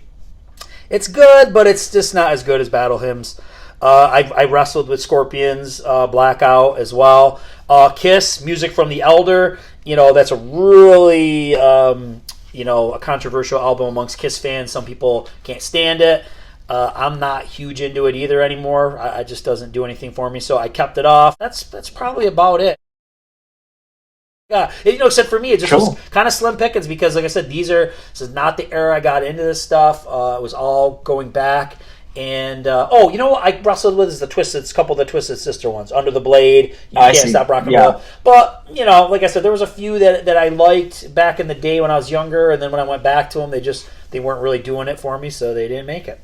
It's good, but it's just not as good as Battle Hymns. I wrestled with Scorpions, Blackout as well. Kiss, Music from the Elder. That's a really, a controversial album amongst Kiss fans. Some people can't stand it. I'm not huge into it either anymore. I just doesn't do anything for me, so I kept it off. That's probably about it. Yeah, except for me, it just was kind of slim pickings because, like I said, this is not the era I got into this stuff. It was all going back. And, you know what I wrestled with is a couple of the Twisted Sister ones. Under the Blade, You Can't Stop Rock and Roll. But, like I said, there was a few that I liked back in the day when I was younger, and then when I went back to them, they weren't really doing it for me, so they didn't make it.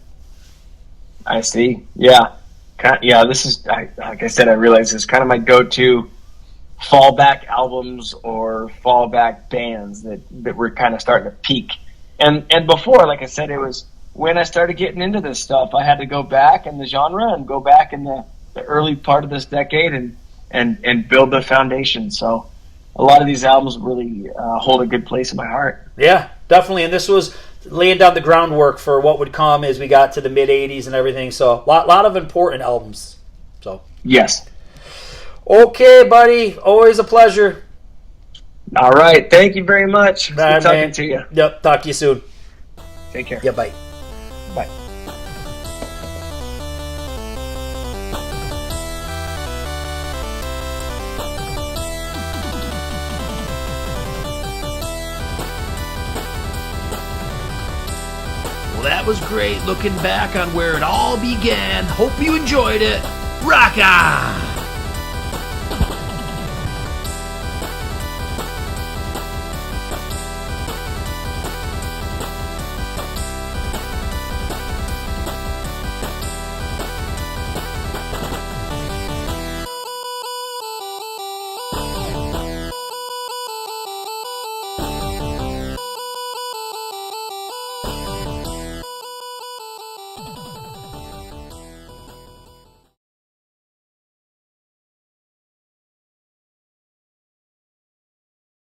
I see. Yeah. This is, like I said, I realize this is kind of my go-to fallback albums or fallback bands that were kind of starting to peak. And before, like I said, it was when I started getting into this stuff, I had to go back in the genre and go back in the early part of this decade and build the foundation. So a lot of these albums really hold a good place in my heart. Yeah, definitely. And this was laying down the groundwork for what would come as we got to the mid-'80s and everything. So a lot of important albums. So yes. Okay, buddy. Always a pleasure. All right. Thank you very much. Good talking to you. Yep. Talk to you soon. Take care. Yeah, bye. Bye. Well, that was great looking back on where it all began. Hope you enjoyed it. Rock on!